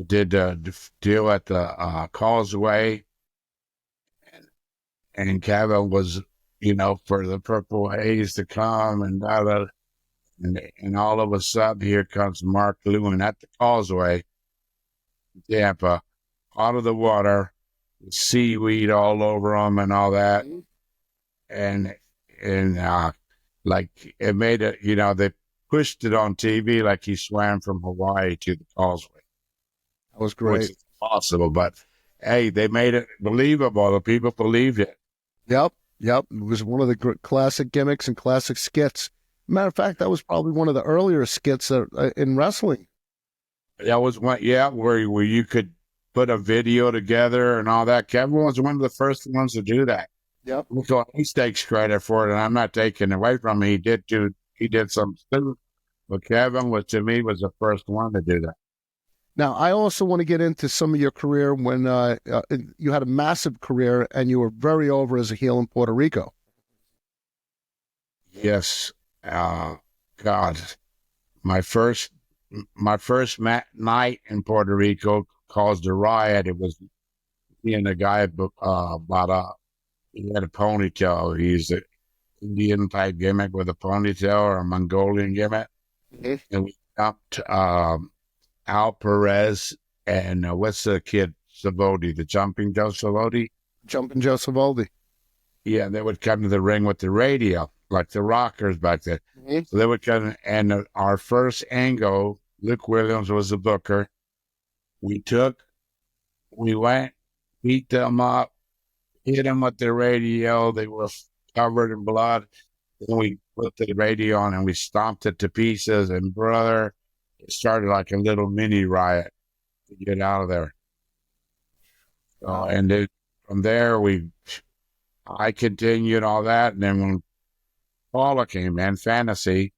did the deal at the Causeway, and Kevin was, for the Purple Haze to come, and and all of a sudden here comes Mark Lewin at the Causeway, Tampa, out of the water, seaweed all over him and all that, and like it made it, they pushed it on TV like he swam from Hawaii to the Causeway, that was which great. is impossible, but hey, they made it believable. The people believed it. Yep, yep. It was one of the classic gimmicks and classic skits. Matter of fact, that was probably one of the earlier skits in wrestling. That was one, yeah, where you could put a video together and all that. Kevin was one of the first ones to do that. Yep. So he takes credit for it, and I'm not taking away from him. He did some stuff, but Kevin to me was the first one to do that. Now, I also want to get into some of your career when you had a massive career and you were very over as a heel in Puerto Rico. Yes, God, my first night in Puerto Rico caused a riot. It was me and a guy he had a ponytail. He's an Indian type gimmick with a ponytail, or a Mongolian gimmick. Mm-hmm. And we stopped Al Perez and what's the kid, Savodi, the Jumping Joe Savodi? Jumping Joe Savoldi. Yeah, they would come to the ring with the radio, like the Rockers back then. Mm-hmm. So they would come, and our first angle, Luke Williams was the booker. We went, beat them up, hit them with the radio. They were covered in blood. Then we put the radio on and we stomped it to pieces. And brother, it started like a little mini riot to get out of there. And from there, I continued all that. And then when Paula came in, Fantasy,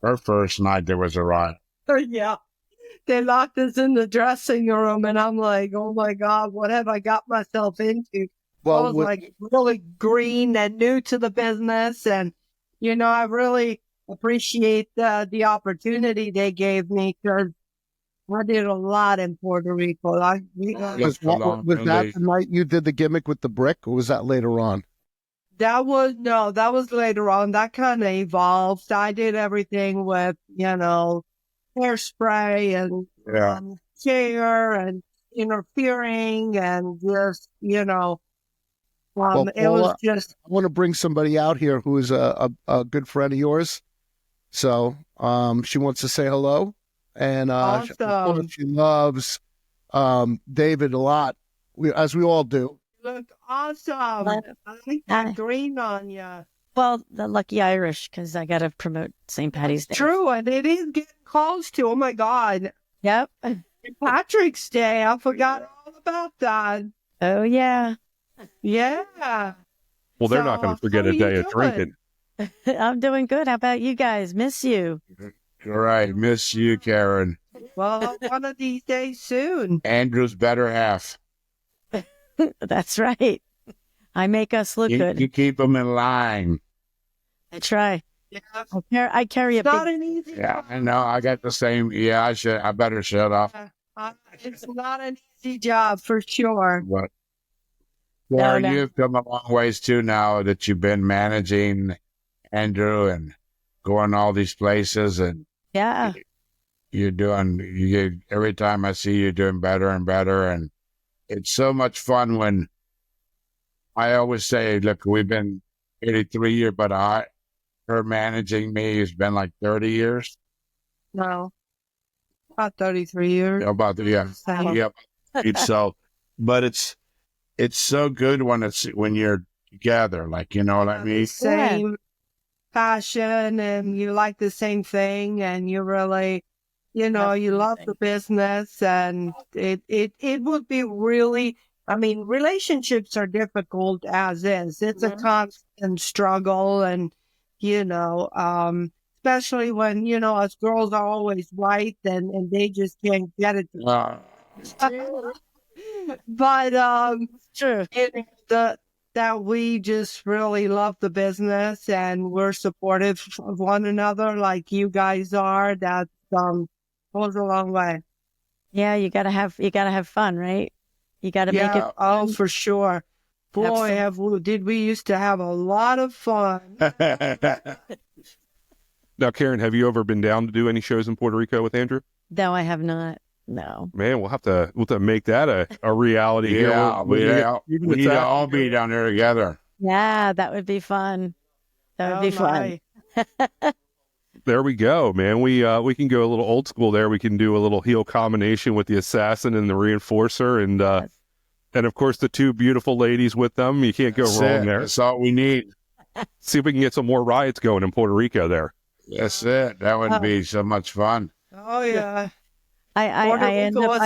her first night there was a riot. Yeah. They locked us in the dressing room, and I'm like, oh my God, what have I got myself into? Well, I was like really green and new to the business. And, I really appreciate the opportunity they gave me, because I did a lot in Puerto Rico. was that the night you did the gimmick with the brick, or was that later on? That was later on. That kind of evolved. I did everything with, hairspray and chair and interfering and just, Well, it was just. I want to bring somebody out here who is a good friend of yours. So she wants to say hello. And Awesome. she loves David a lot, as we all do. You look awesome. I like that green on you. Well, the lucky Irish, because I got to promote St. Patty's Day. True, and it is getting close to, oh my God, Yep. Patrick's Day. I forgot all about that. Oh, yeah. Yeah. Well, they're not going to forget a day of drinking. I'm doing good. How about you guys? Miss you. All right, miss you, Karen. Well, one of these days soon. Andrew's better half. That's right. I make us look good. You keep them in line. I try. Yeah. I carry It's a not big... an easy Yeah, job. I know. I got the same. Yeah, I better shut off. It's not an easy job for sure. But No, Karen, no. you've come a long ways too now that you've been managing Andrew and going all these places, and Yeah. every time I see you doing better and better, and it's so much fun when I always say, look, we've been 83 years, but her managing me has been like 30 years. No. About 33 years. About so, but it's so good when you're together, like, you know what I mean? Same passion, and you like the same thing, and you really, you love the business, and it would be really, relationships are difficult as is. It's a constant struggle, and especially when, us girls are always right and they just can't get it. But Sure. that we just really love the business and we're supportive of one another like you guys are. That goes a long way. Yeah, you gotta have fun, right? You gotta make it. Oh, for sure. Boy, Absolutely. did we used to have a lot of fun. Now, Karen, have you ever been down to do any shows in Puerto Rico with Andrew? No, I have not. No. Man, we'll have to make that a reality here. Yeah, we need to all be down there together. Yeah, that would be fun. That would be fun. There we go, man. We can go a little old school there. We can do a little heel combination with the assassin and the reinforcer, and of course the two beautiful ladies with them. You can't go wrong there. That's all we need. See if we can get some more riots going in Puerto Rico there. That's it. That would be so much fun. Oh yeah. I end up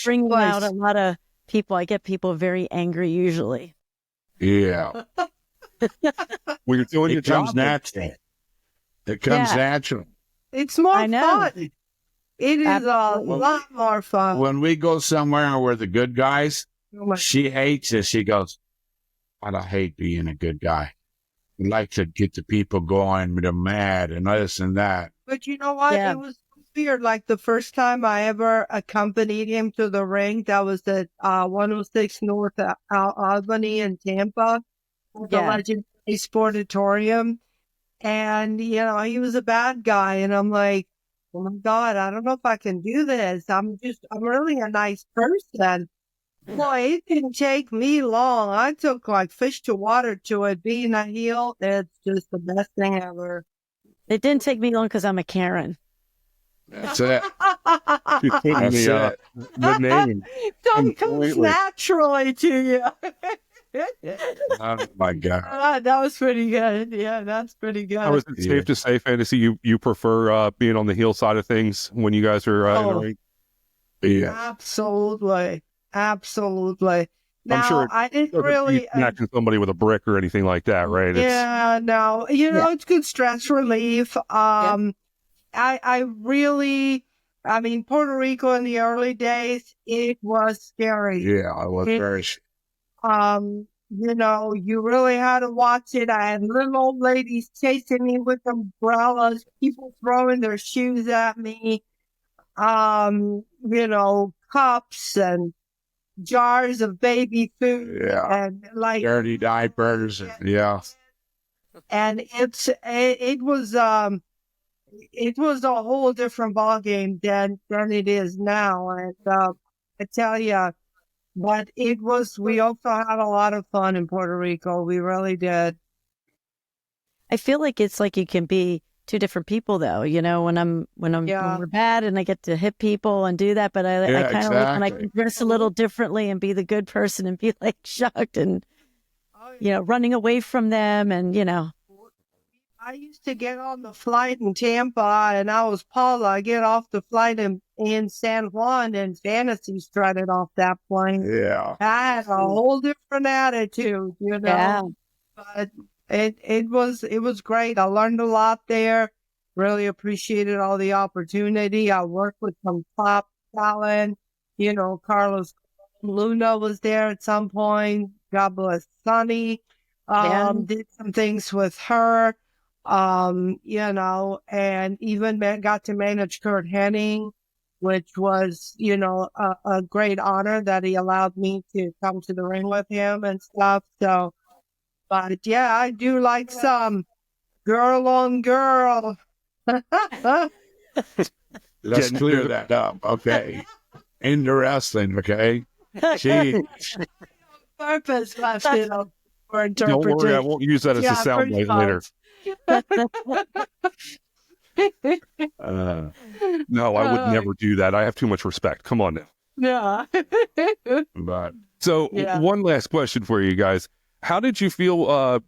bringing out a lot of people. I get people very angry usually. Yeah. Well, you're doing your comes job. natural. It comes natural. It's more fun. It is a lot more fun. When we go somewhere and we're the good guys, she hates it. She goes, I hate being a good guy. We like to get the people going, they're mad and this and that. But you know what? Yeah. It was weird. Like the first time I ever accompanied him to the ring, that was at 106 North Albany in Tampa, the Legendary Sportatorium. And, he was a bad guy. And I'm like, oh my God, I don't know if I can do this. I'm really a nice person. Boy, it didn't take me long. I took like fish to water to it. Being a heel, it's just the best thing ever. It didn't take me long because I'm a Karen. That's it. She's putting the name. Don't come naturally to you. Oh my God. That was pretty good. Yeah, that's pretty good. Was it safe to say, Fantasy, you prefer being on the heel side of things when you guys are in the ring? Yeah. Absolutely. Now, I'm sure I didn't really smacking somebody with a brick or anything like that, right? No. It's good stress relief. Puerto Rico in the early days, it was scary. Yeah, I was very. You really had to watch it. I had little old ladies chasing me with umbrellas, people throwing their shoes at me, cups and jars of baby food. Yeah. And like dirty diapers. Yeah. And it was a whole different ballgame than it is now. And I tell you, but we also had a lot of fun in Puerto Rico. We really did. I feel like it's like you can be two different people though, when we're bad and I get to hit people and do that, but I kind of like when I can dress a little differently and be the good person and be like shocked and, running away from them and, I used to get on the flight in Tampa and I was Paula. I get off the flight in San Juan and Fantasy strutted off that plane. Yeah. I had a whole different attitude, Yeah. But it was great. I learned a lot there. Really appreciated all the opportunity. I worked with some top talent. Carlos Luna was there at some point. God bless Sonny. Did some things with her. And even got to manage Kurt Hennig, which was, a great honor that he allowed me to come to the ring with him and stuff. So, but yeah, I do like some girl on girl. Let's clear that up, okay? Into wrestling, okay? She Purpose, for interpretation. Don't worry, I won't use that as a soundbite later. No, I would never do that. I have too much respect. Come on now. Yeah. but So one last question for you guys. How did you feel,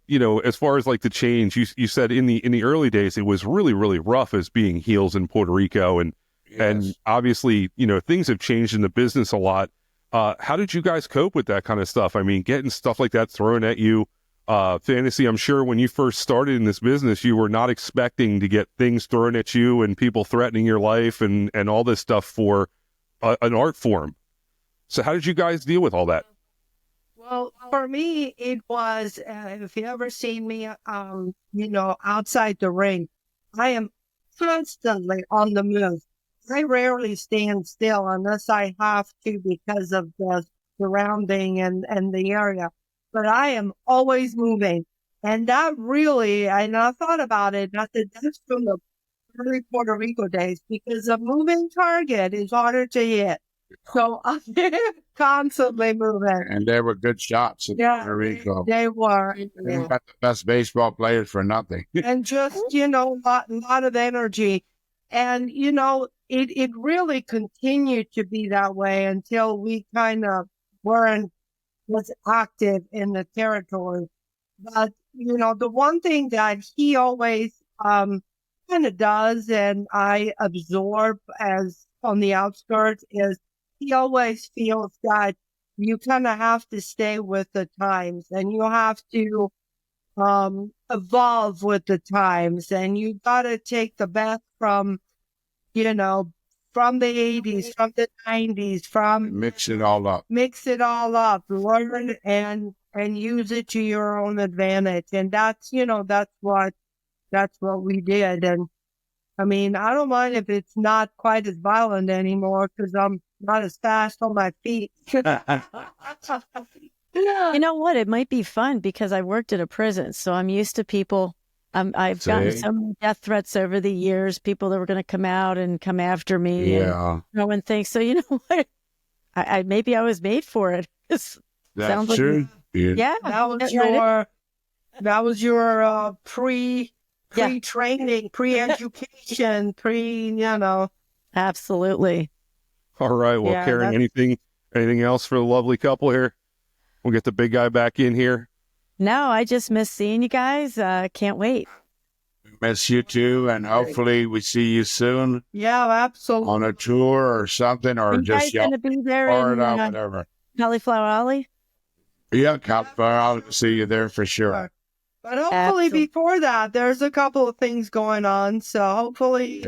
as far as like the change? You said in the early days, it was really, really rough as being heels in Puerto Rico. And obviously, things have changed in the business a lot. How did you guys cope with that kind of stuff? I mean, getting stuff like that thrown at you, Fantasy, I'm sure when you first started in this business, you were not expecting to get things thrown at you and people threatening your life and all this stuff for an art form. So how did you guys deal with all that? Well, for me, it was, if you ever seen me, outside the ring, I am constantly on the move. I rarely stand still unless I have to because of the surrounding and the area. But I am always moving. And that really, and I thought about it, and I said, that's from the early Puerto Rico days, because a moving target is harder to hit. So I'm constantly moving. And they were good shots in Puerto Rico. They were. They got the best baseball players for nothing. And just, a lot of energy. And, it really continued to be that way until we kind of weren't as active in the territory. But, the one thing that he always kind of does, and I absorb as on the outskirts, is he always feels that you kind of have to stay with the times and you have to evolve with the times, and you got to take the best from the 80s, from the 90s, mix it all up, learn and use it to your own advantage. And that's what we did. And I mean, I don't mind if it's not quite as violent anymore because I'm not as fast on my feet. You know what? It might be fun because I worked at a prison, so I'm used to people. I've gotten so many death threats over the years, people that were going to come out and come after me. Yeah. And things. So you know what? I maybe I was made for it. That's true. Yeah. That was your pre-training, pre-education, Absolutely. All right. Well, Karen, anything else for the lovely couple here? We'll get the big guy back in here. No, I just miss seeing you guys. Can't wait. Miss you too, and hopefully we see you soon. Yeah, absolutely. On a tour or something, or you just guys gonna be there Florida, in whatever. Cauliflower Alley? Yeah, Cauliflower. I'll see you there for sure. But hopefully before that, there's a couple of things going on. So hopefully,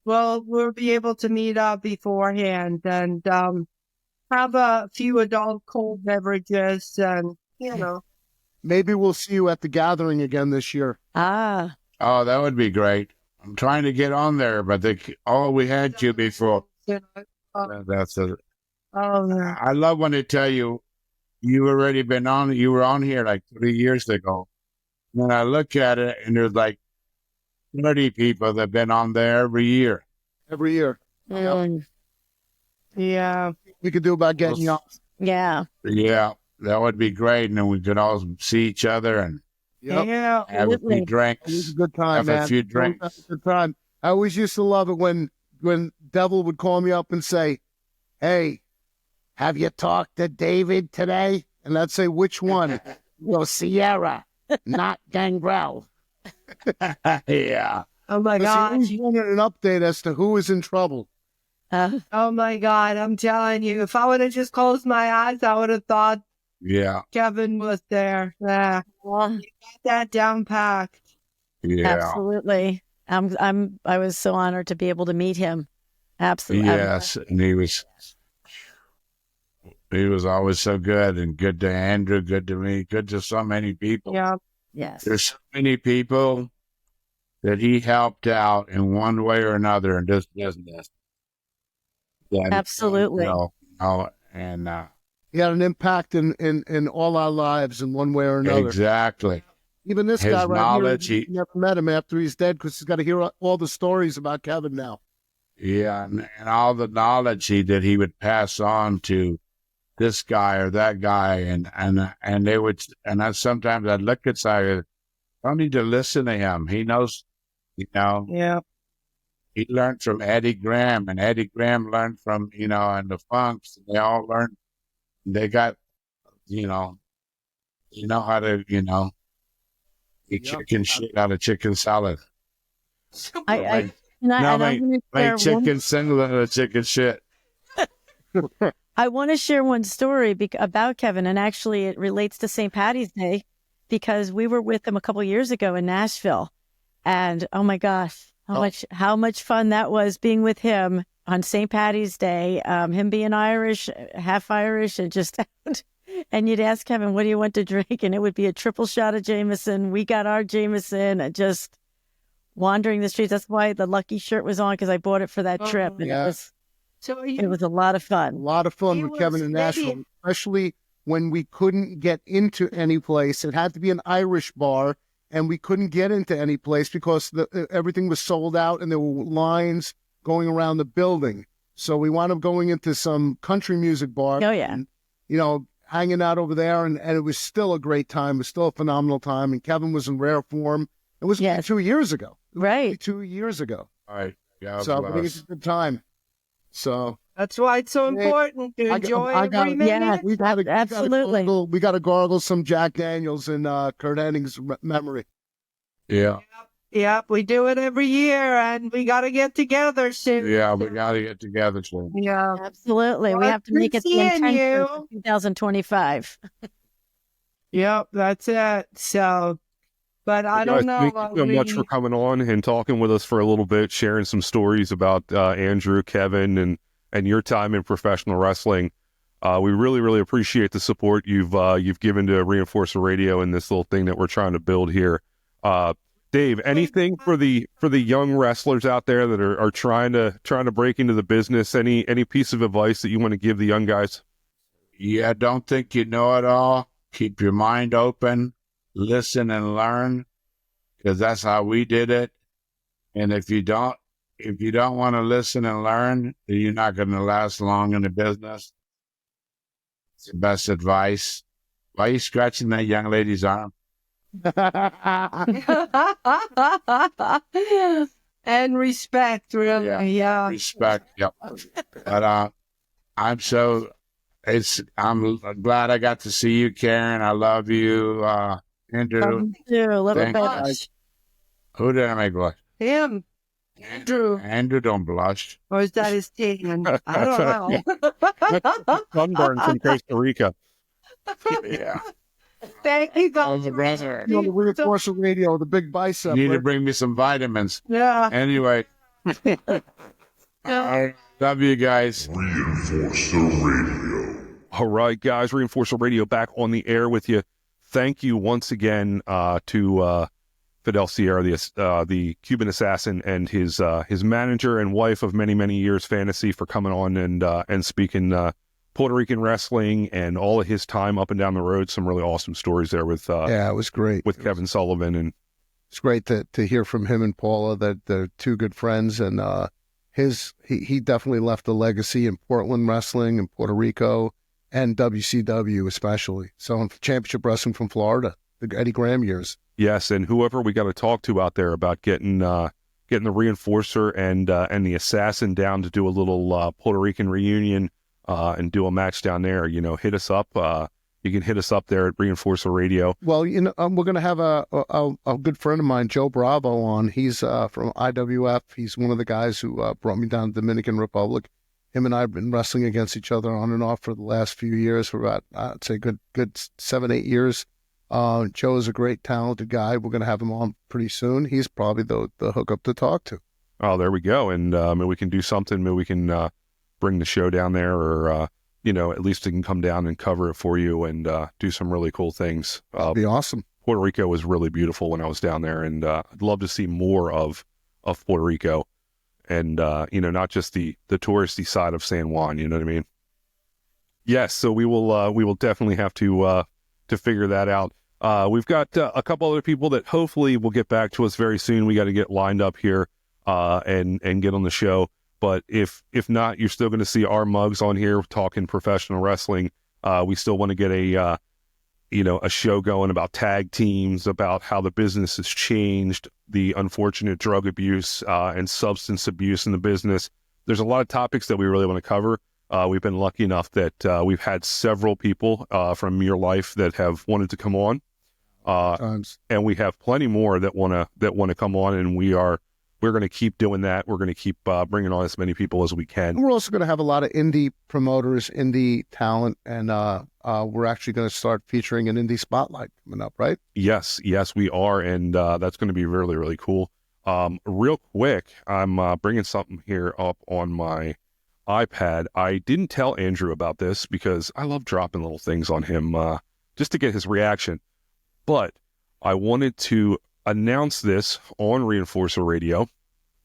we'll be able to meet up beforehand and have a few adult cold beverages and Maybe we'll see you at the gathering again this year. Ah. Oh, that would be great. I'm trying to get on there, but we had you before. That's it. I love when they tell you you were on here like 3 years ago. When I look at it, and there's like 30 people that have been on there every year. Every year. Yeah. We could do about getting you on. Yeah. Yeah. That would be great, and then we could all see each other and have a few drinks. It was a good time, man. A few drinks. It was a good time. I always used to love it when Devil would call me up and say, "Hey, have you talked to David today?" And I'd say, "Which one?" "Well, Sierra, not Gangrel." Yeah. Oh my God! He wanted an update as to who is in trouble. Oh my God! I'm telling you, if I would have just closed my eyes, I would have thought. Yeah. Kevin was there. Yeah. Well, you got that down packed. Yeah. Absolutely. I was so honored to be able to meet him. Absolutely. Yes. And he was always so good, and good to Andrew, good to me, good to so many people. Yeah. Yes. There's so many people that he helped out in one way or another in this business. Absolutely. And he had an impact in all our lives in one way or another. Exactly. Even this His guy right knowledge, here, never met him after he's dead because he's got to hear all the stories about Kevin now. Yeah, and all the knowledge that he would pass on to this guy or that guy, and they would, and sometimes I'd look at somebody, I don't need to listen to him. He knows, Yeah. He learned from Eddie Graham, and Eddie Graham learned from, and the Funks. They all learned. They got, how to, eat chicken shit out of chicken salad. I make chicken salad out of chicken shit. I want to share one story about Kevin, and actually it relates to St. Patty's Day. because we were with him a couple of years ago in Nashville, and oh my gosh, how much fun that was being with him on St. Patty's Day. Him being Irish, half Irish, and just and you'd ask Kevin, "What do you want to drink?" And it would be a triple shot of Jameson. We got our Jameson, and just wandering the streets. That's why the lucky shirt was on, because I bought it for that trip. And it was a lot of fun. A lot of fun with Kevin in Nashville, especially when we couldn't get into any place. It had to be an Irish bar, and we couldn't get into any place because everything was sold out and there were lines going around the building. So we wound up going into some country music bar. Oh, yeah. And, hanging out over there, and it was still a great time. It was still a phenomenal time, and Kevin was in rare form. It was 2 years ago. Right. 2 years ago. All right. So I think it's a good time. So that's why it's so important to enjoy every minute. We got to gargle some Jack Daniels in Kurt Hennig's memory. Yeah. Yep, we do it every year, and we got to get together soon. Yeah, we got to get together soon. Yeah, absolutely. Well, we have to make it the intention for 2025. Yep, that's it. So, but I don't know. Thank you so much for coming on and talking with us for a little bit, sharing some stories about Andrew, Kevin, and your time in professional wrestling. We really, really appreciate the support you've given to Reinforcer Radio and this little thing that we're trying to build here. Dave, anything for the young wrestlers out there that are trying to break into the business? Any piece of advice that you want to give the young guys? Yeah, don't think you know it all. Keep your mind open, listen and learn, because that's how we did it. And if you don't want to listen and learn, then you're not going to last long in the business. It's the best advice. Why are you scratching that young lady's arm? And respect, really. Yeah. Respect. Yep. But I'm glad I got to see you, Karen. I love you, Andrew. A little bit. Who did I make blush? Him. Andrew. Andrew don't blush. Or is that his tan? I don't know. Sunburn from Costa Rica. Yeah. Thank you, guys. The brother. The Reinforcer Radio, the big bicep. You need to bring me some vitamins. Yeah. Anyway. Love you guys. Reinforcer Radio. All right, guys. Reinforcer Radio back on the air with you. Thank you once again to Fidel Sierra, the Cuban assassin, and his manager and wife of many, many years, Fantasy, for coming on and speaking Puerto Rican wrestling and all of his time up and down the road. Some really awesome stories there with it was great with Kevin Sullivan, and it's great to hear from him and Paula that they're two good friends, and he definitely left a legacy in Portland wrestling and Puerto Rico and WCW especially. So in championship wrestling from Florida, the Eddie Graham years. Yes, and whoever we got to talk to out there about getting the Reinforcer and the Assassin down to do a little Puerto Rican reunion. And do a match down there, hit us up. You can hit us up there at Reinforcer Radio. Well, we're going to have a good friend of mine, Joe Bravo, on. He's from IWF. He's one of the guys who brought me down to the Dominican Republic. Him and I have been wrestling against each other on and off for the last few years, for about, I'd say, good 7-8 years. Joe is a great, talented guy. We're going to have him on pretty soon. He's probably the hookup to talk to. Oh, there we go. And maybe we can do something. Maybe we can bring the show down there, or at least it can come down and cover it for you and do some really cool things. That'd be awesome. Puerto Rico was really beautiful when I was down there, and I'd love to see more of Puerto Rico, and not just the touristy side of San Juan. You know what I mean? Yes. So we will definitely have to figure that out. We've got a couple other people that hopefully will get back to us very soon. We got to get lined up here and get on the show. But if not, you're still going to see our mugs on here talking professional wrestling. We still want to get a show going about tag teams, about how the business has changed, the unfortunate drug abuse and substance abuse in the business. There's a lot of topics that we really want to cover. We've been lucky enough that we've had several people from your life that have wanted to come on, and we have plenty more that want to come on, and we're going to keep doing that. We're going to keep bringing on as many people as we can. We're also going to have a lot of indie promoters, indie talent, and we're actually going to start featuring an indie spotlight coming up, right? Yes, we are, and that's going to be really, really cool. Real quick, I'm bringing something here up on my iPad. I didn't tell Andrew about this because I love dropping little things on him just to get his reaction. But I wanted to announce this on Reinforcer Radio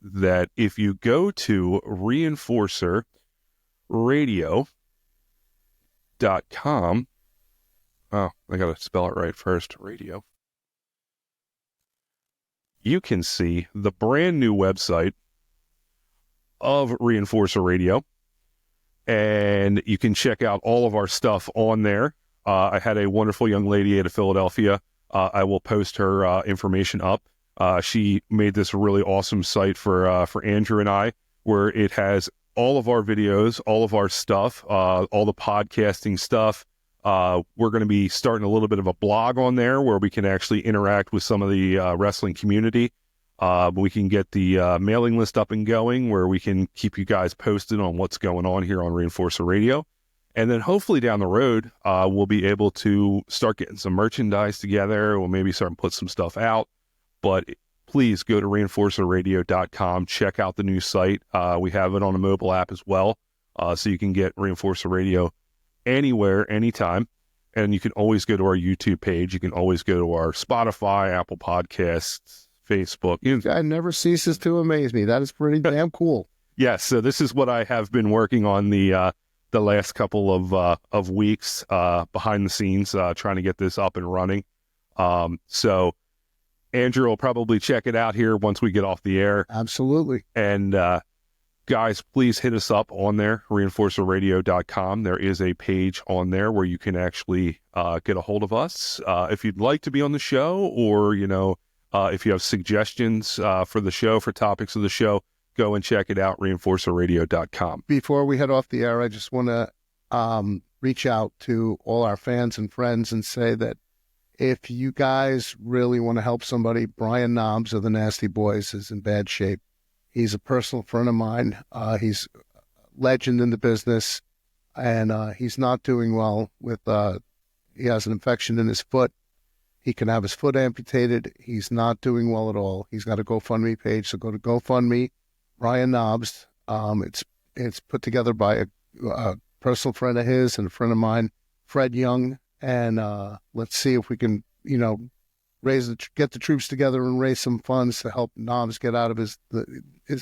that if you go to reinforcerradio.com, oh, I got to spell it right first, radio, you can see the brand new website of Reinforcer Radio, and you can check out all of our stuff on there. I had a wonderful young lady out of Philadelphia. I will post her information up. She made this really awesome site for Andrew and I, where it has all of our videos, all of our stuff, all the podcasting stuff. We're going to be starting a little bit of a blog on there where we can actually interact with some of the wrestling community. We can get the mailing list up and going where we can keep you guys posted on what's going on here on Reinforcer Radio. And then hopefully down the road, we'll be able to start getting some merchandise together. We'll maybe start and put some stuff out. But please go to reinforcerradio.com. Check out the new site. We have it on a mobile app as well. So you can get Reinforcer Radio anywhere, anytime. And you can always go to our YouTube page. You can always go to our Spotify, Apple Podcasts, Facebook. Guy never ceases to amaze me. That is pretty damn cool. Yes. So this is what I have been working on the last couple of weeks behind the scenes, trying to get this up and running. So Andrew will probably check it out here once we get off the air. Absolutely. And guys, please hit us up on there, reinforcerradio.com. There is a page on there where you can actually get a hold of us. If you'd like to be on the show, or, if you have suggestions for the show, for topics of the show, go and check it out, reinforcerradio.com. Before we head off the air, I just want to reach out to all our fans and friends and say that if you guys really want to help somebody, Brian Knobs of the Nasty Boys is in bad shape. He's a personal friend of mine. He's a legend in the business, and he's not doing well with, he has an infection in his foot. He can have his foot amputated. He's not doing well at all. He's got a GoFundMe page, so go to GoFundMe, Brian Knobs. It's put together by a personal friend of his and a friend of mine, Fred Young. And let's see if we can, get the troops together and raise some funds to help Knobs get out of his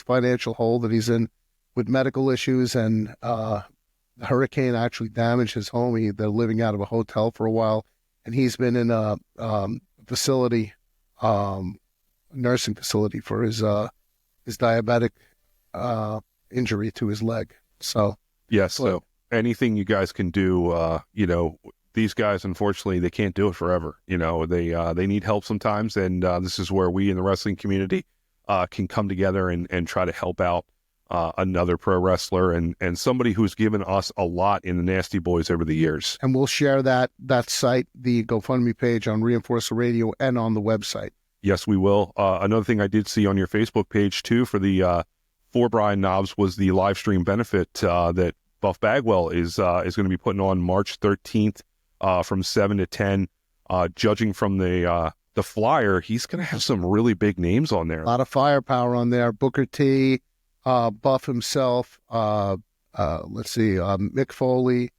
financial hole that he's in with medical issues. And the hurricane actually damaged his home. They're living out of a hotel for a while, and he's been in a facility, nursing facility for his diabetic injury to his leg. So yes, so anything you guys can do, these guys, unfortunately, they can't do it forever. They need help sometimes, and this is where we in the wrestling community can come together and try to help out another pro wrestler and somebody who's given us a lot in the Nasty Boys over the years. And we'll share that site, the GoFundMe page, on Reinforcer Radio and on the website. Yes, we will. Another thing I did see on your Facebook page too for Brian Knobs was the live stream benefit that Buff Bagwell is going to be putting on March 13th. From 7 to 10, judging from the flyer, he's going to have some really big names on there. A lot of firepower on there. Booker T, Buff himself, let's see, Mick Foley,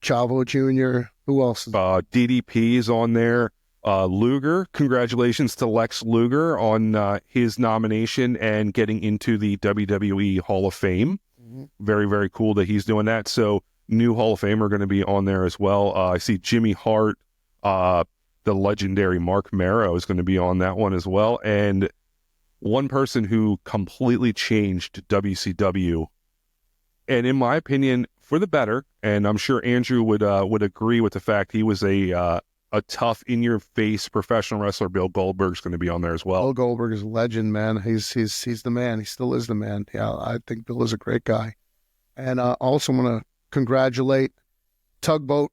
Chavo Jr., who else? DDP is on there. Luger, congratulations to Lex Luger on his nomination and getting into the WWE Hall of Fame. Mm-hmm. Very, very cool that he's doing that. So new Hall of Famer going to be on there as well. I see Jimmy Hart, the legendary Mark Marrow is going to be on that one as well. And one person who completely changed WCW, and in my opinion, for the better, and I'm sure Andrew would agree with the fact he was a tough, in-your-face professional wrestler. Bill Goldberg's going to be on there as well. Bill Goldberg is a legend, man. He's the man. He still is the man. Yeah, I think Bill is a great guy. And I also want to congratulate Tugboat,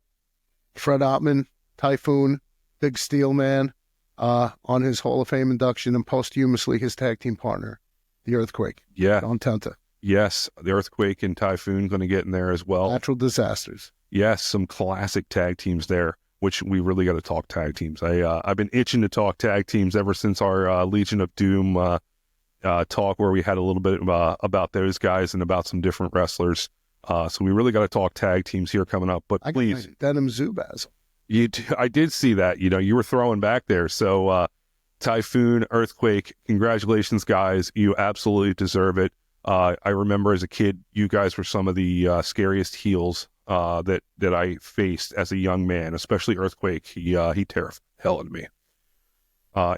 Fred Ottman, Typhoon, Big Steel Man, on his Hall of Fame induction and posthumously his tag team partner, the Earthquake. Yeah. Don Tenta. Yes, the Earthquake and Typhoon going to get in there as well. Natural disasters. Yes, some classic tag teams there, which we really got to talk tag teams. I've been itching to talk tag teams ever since our Legion of Doom talk where we had a little bit about those guys and about some different wrestlers. So we really got to talk tag teams here coming up. But please, Denim Zubaz. I did see that. You were throwing back there. So Typhoon, Earthquake, congratulations, guys. You absolutely deserve it. I remember as a kid, you guys were some of the scariest heels that I faced as a young man, especially Earthquake. He terrified the hell out of me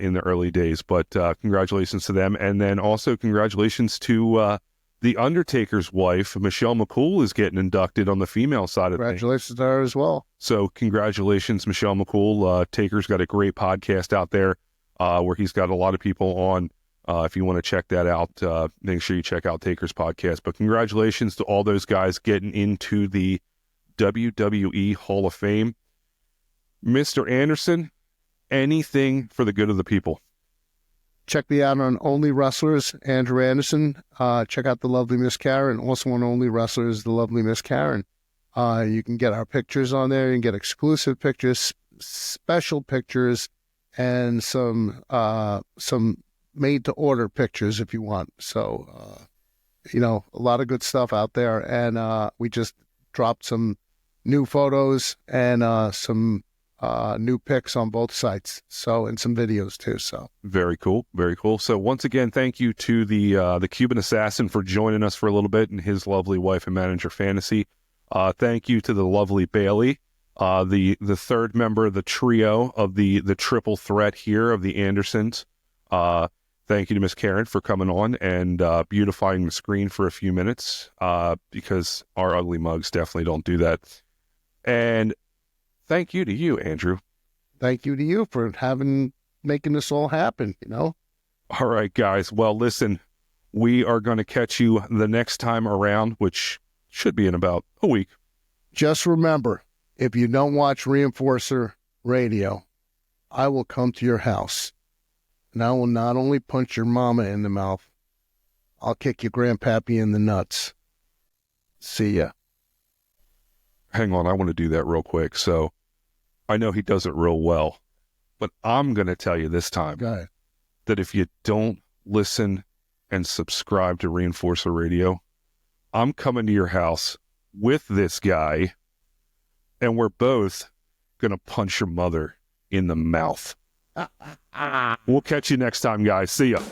in the early days. But congratulations to them, and then also congratulations to the Undertaker's wife, Michelle McCool, is getting inducted on the female side of things. Congratulations to her as well. So congratulations, Michelle McCool. Taker's got a great podcast out there where he's got a lot of people on. If you want to check that out, make sure you check out Taker's podcast. But congratulations to all those guys getting into the WWE Hall of Fame. Mr. Anderson, anything for the good of the people. Check me out on Only Wrestlers, Andrew Anderson. Check out The Lovely Miss Karen. Also on Only Wrestlers, The Lovely Miss Karen. You can get our pictures on there. You can get exclusive pictures, special pictures, and some made-to-order pictures if you want. So, a lot of good stuff out there. And we just dropped some new photos and some new pics on both sites. So, and some videos too. So very cool, very cool. So once again, thank you to the Cuban Assassin for joining us for a little bit, and his lovely wife and manager, Fantasy. Thank you to the lovely Bailey, the third member of the trio of the triple threat here of the Andersons. Thank you to Miss Karen for coming on and beautifying the screen for a few minutes because our ugly mugs definitely don't do that. And thank you to you, Andrew. Thank you to you for making this all happen, All right, guys. Well, listen, we are going to catch you the next time around, which should be in about a week. Just remember, if you don't watch Reinforcer Radio, I will come to your house. And I will not only punch your mama in the mouth, I'll kick your grandpappy in the nuts. See ya. Hang on, I want to do that real quick. So I know he does it real well, but I'm going to tell you this time that if you don't listen and subscribe to Reinforcer Radio, I'm coming to your house with this guy, and we're both going to punch your mother in the mouth. We'll catch you next time, guys. See ya.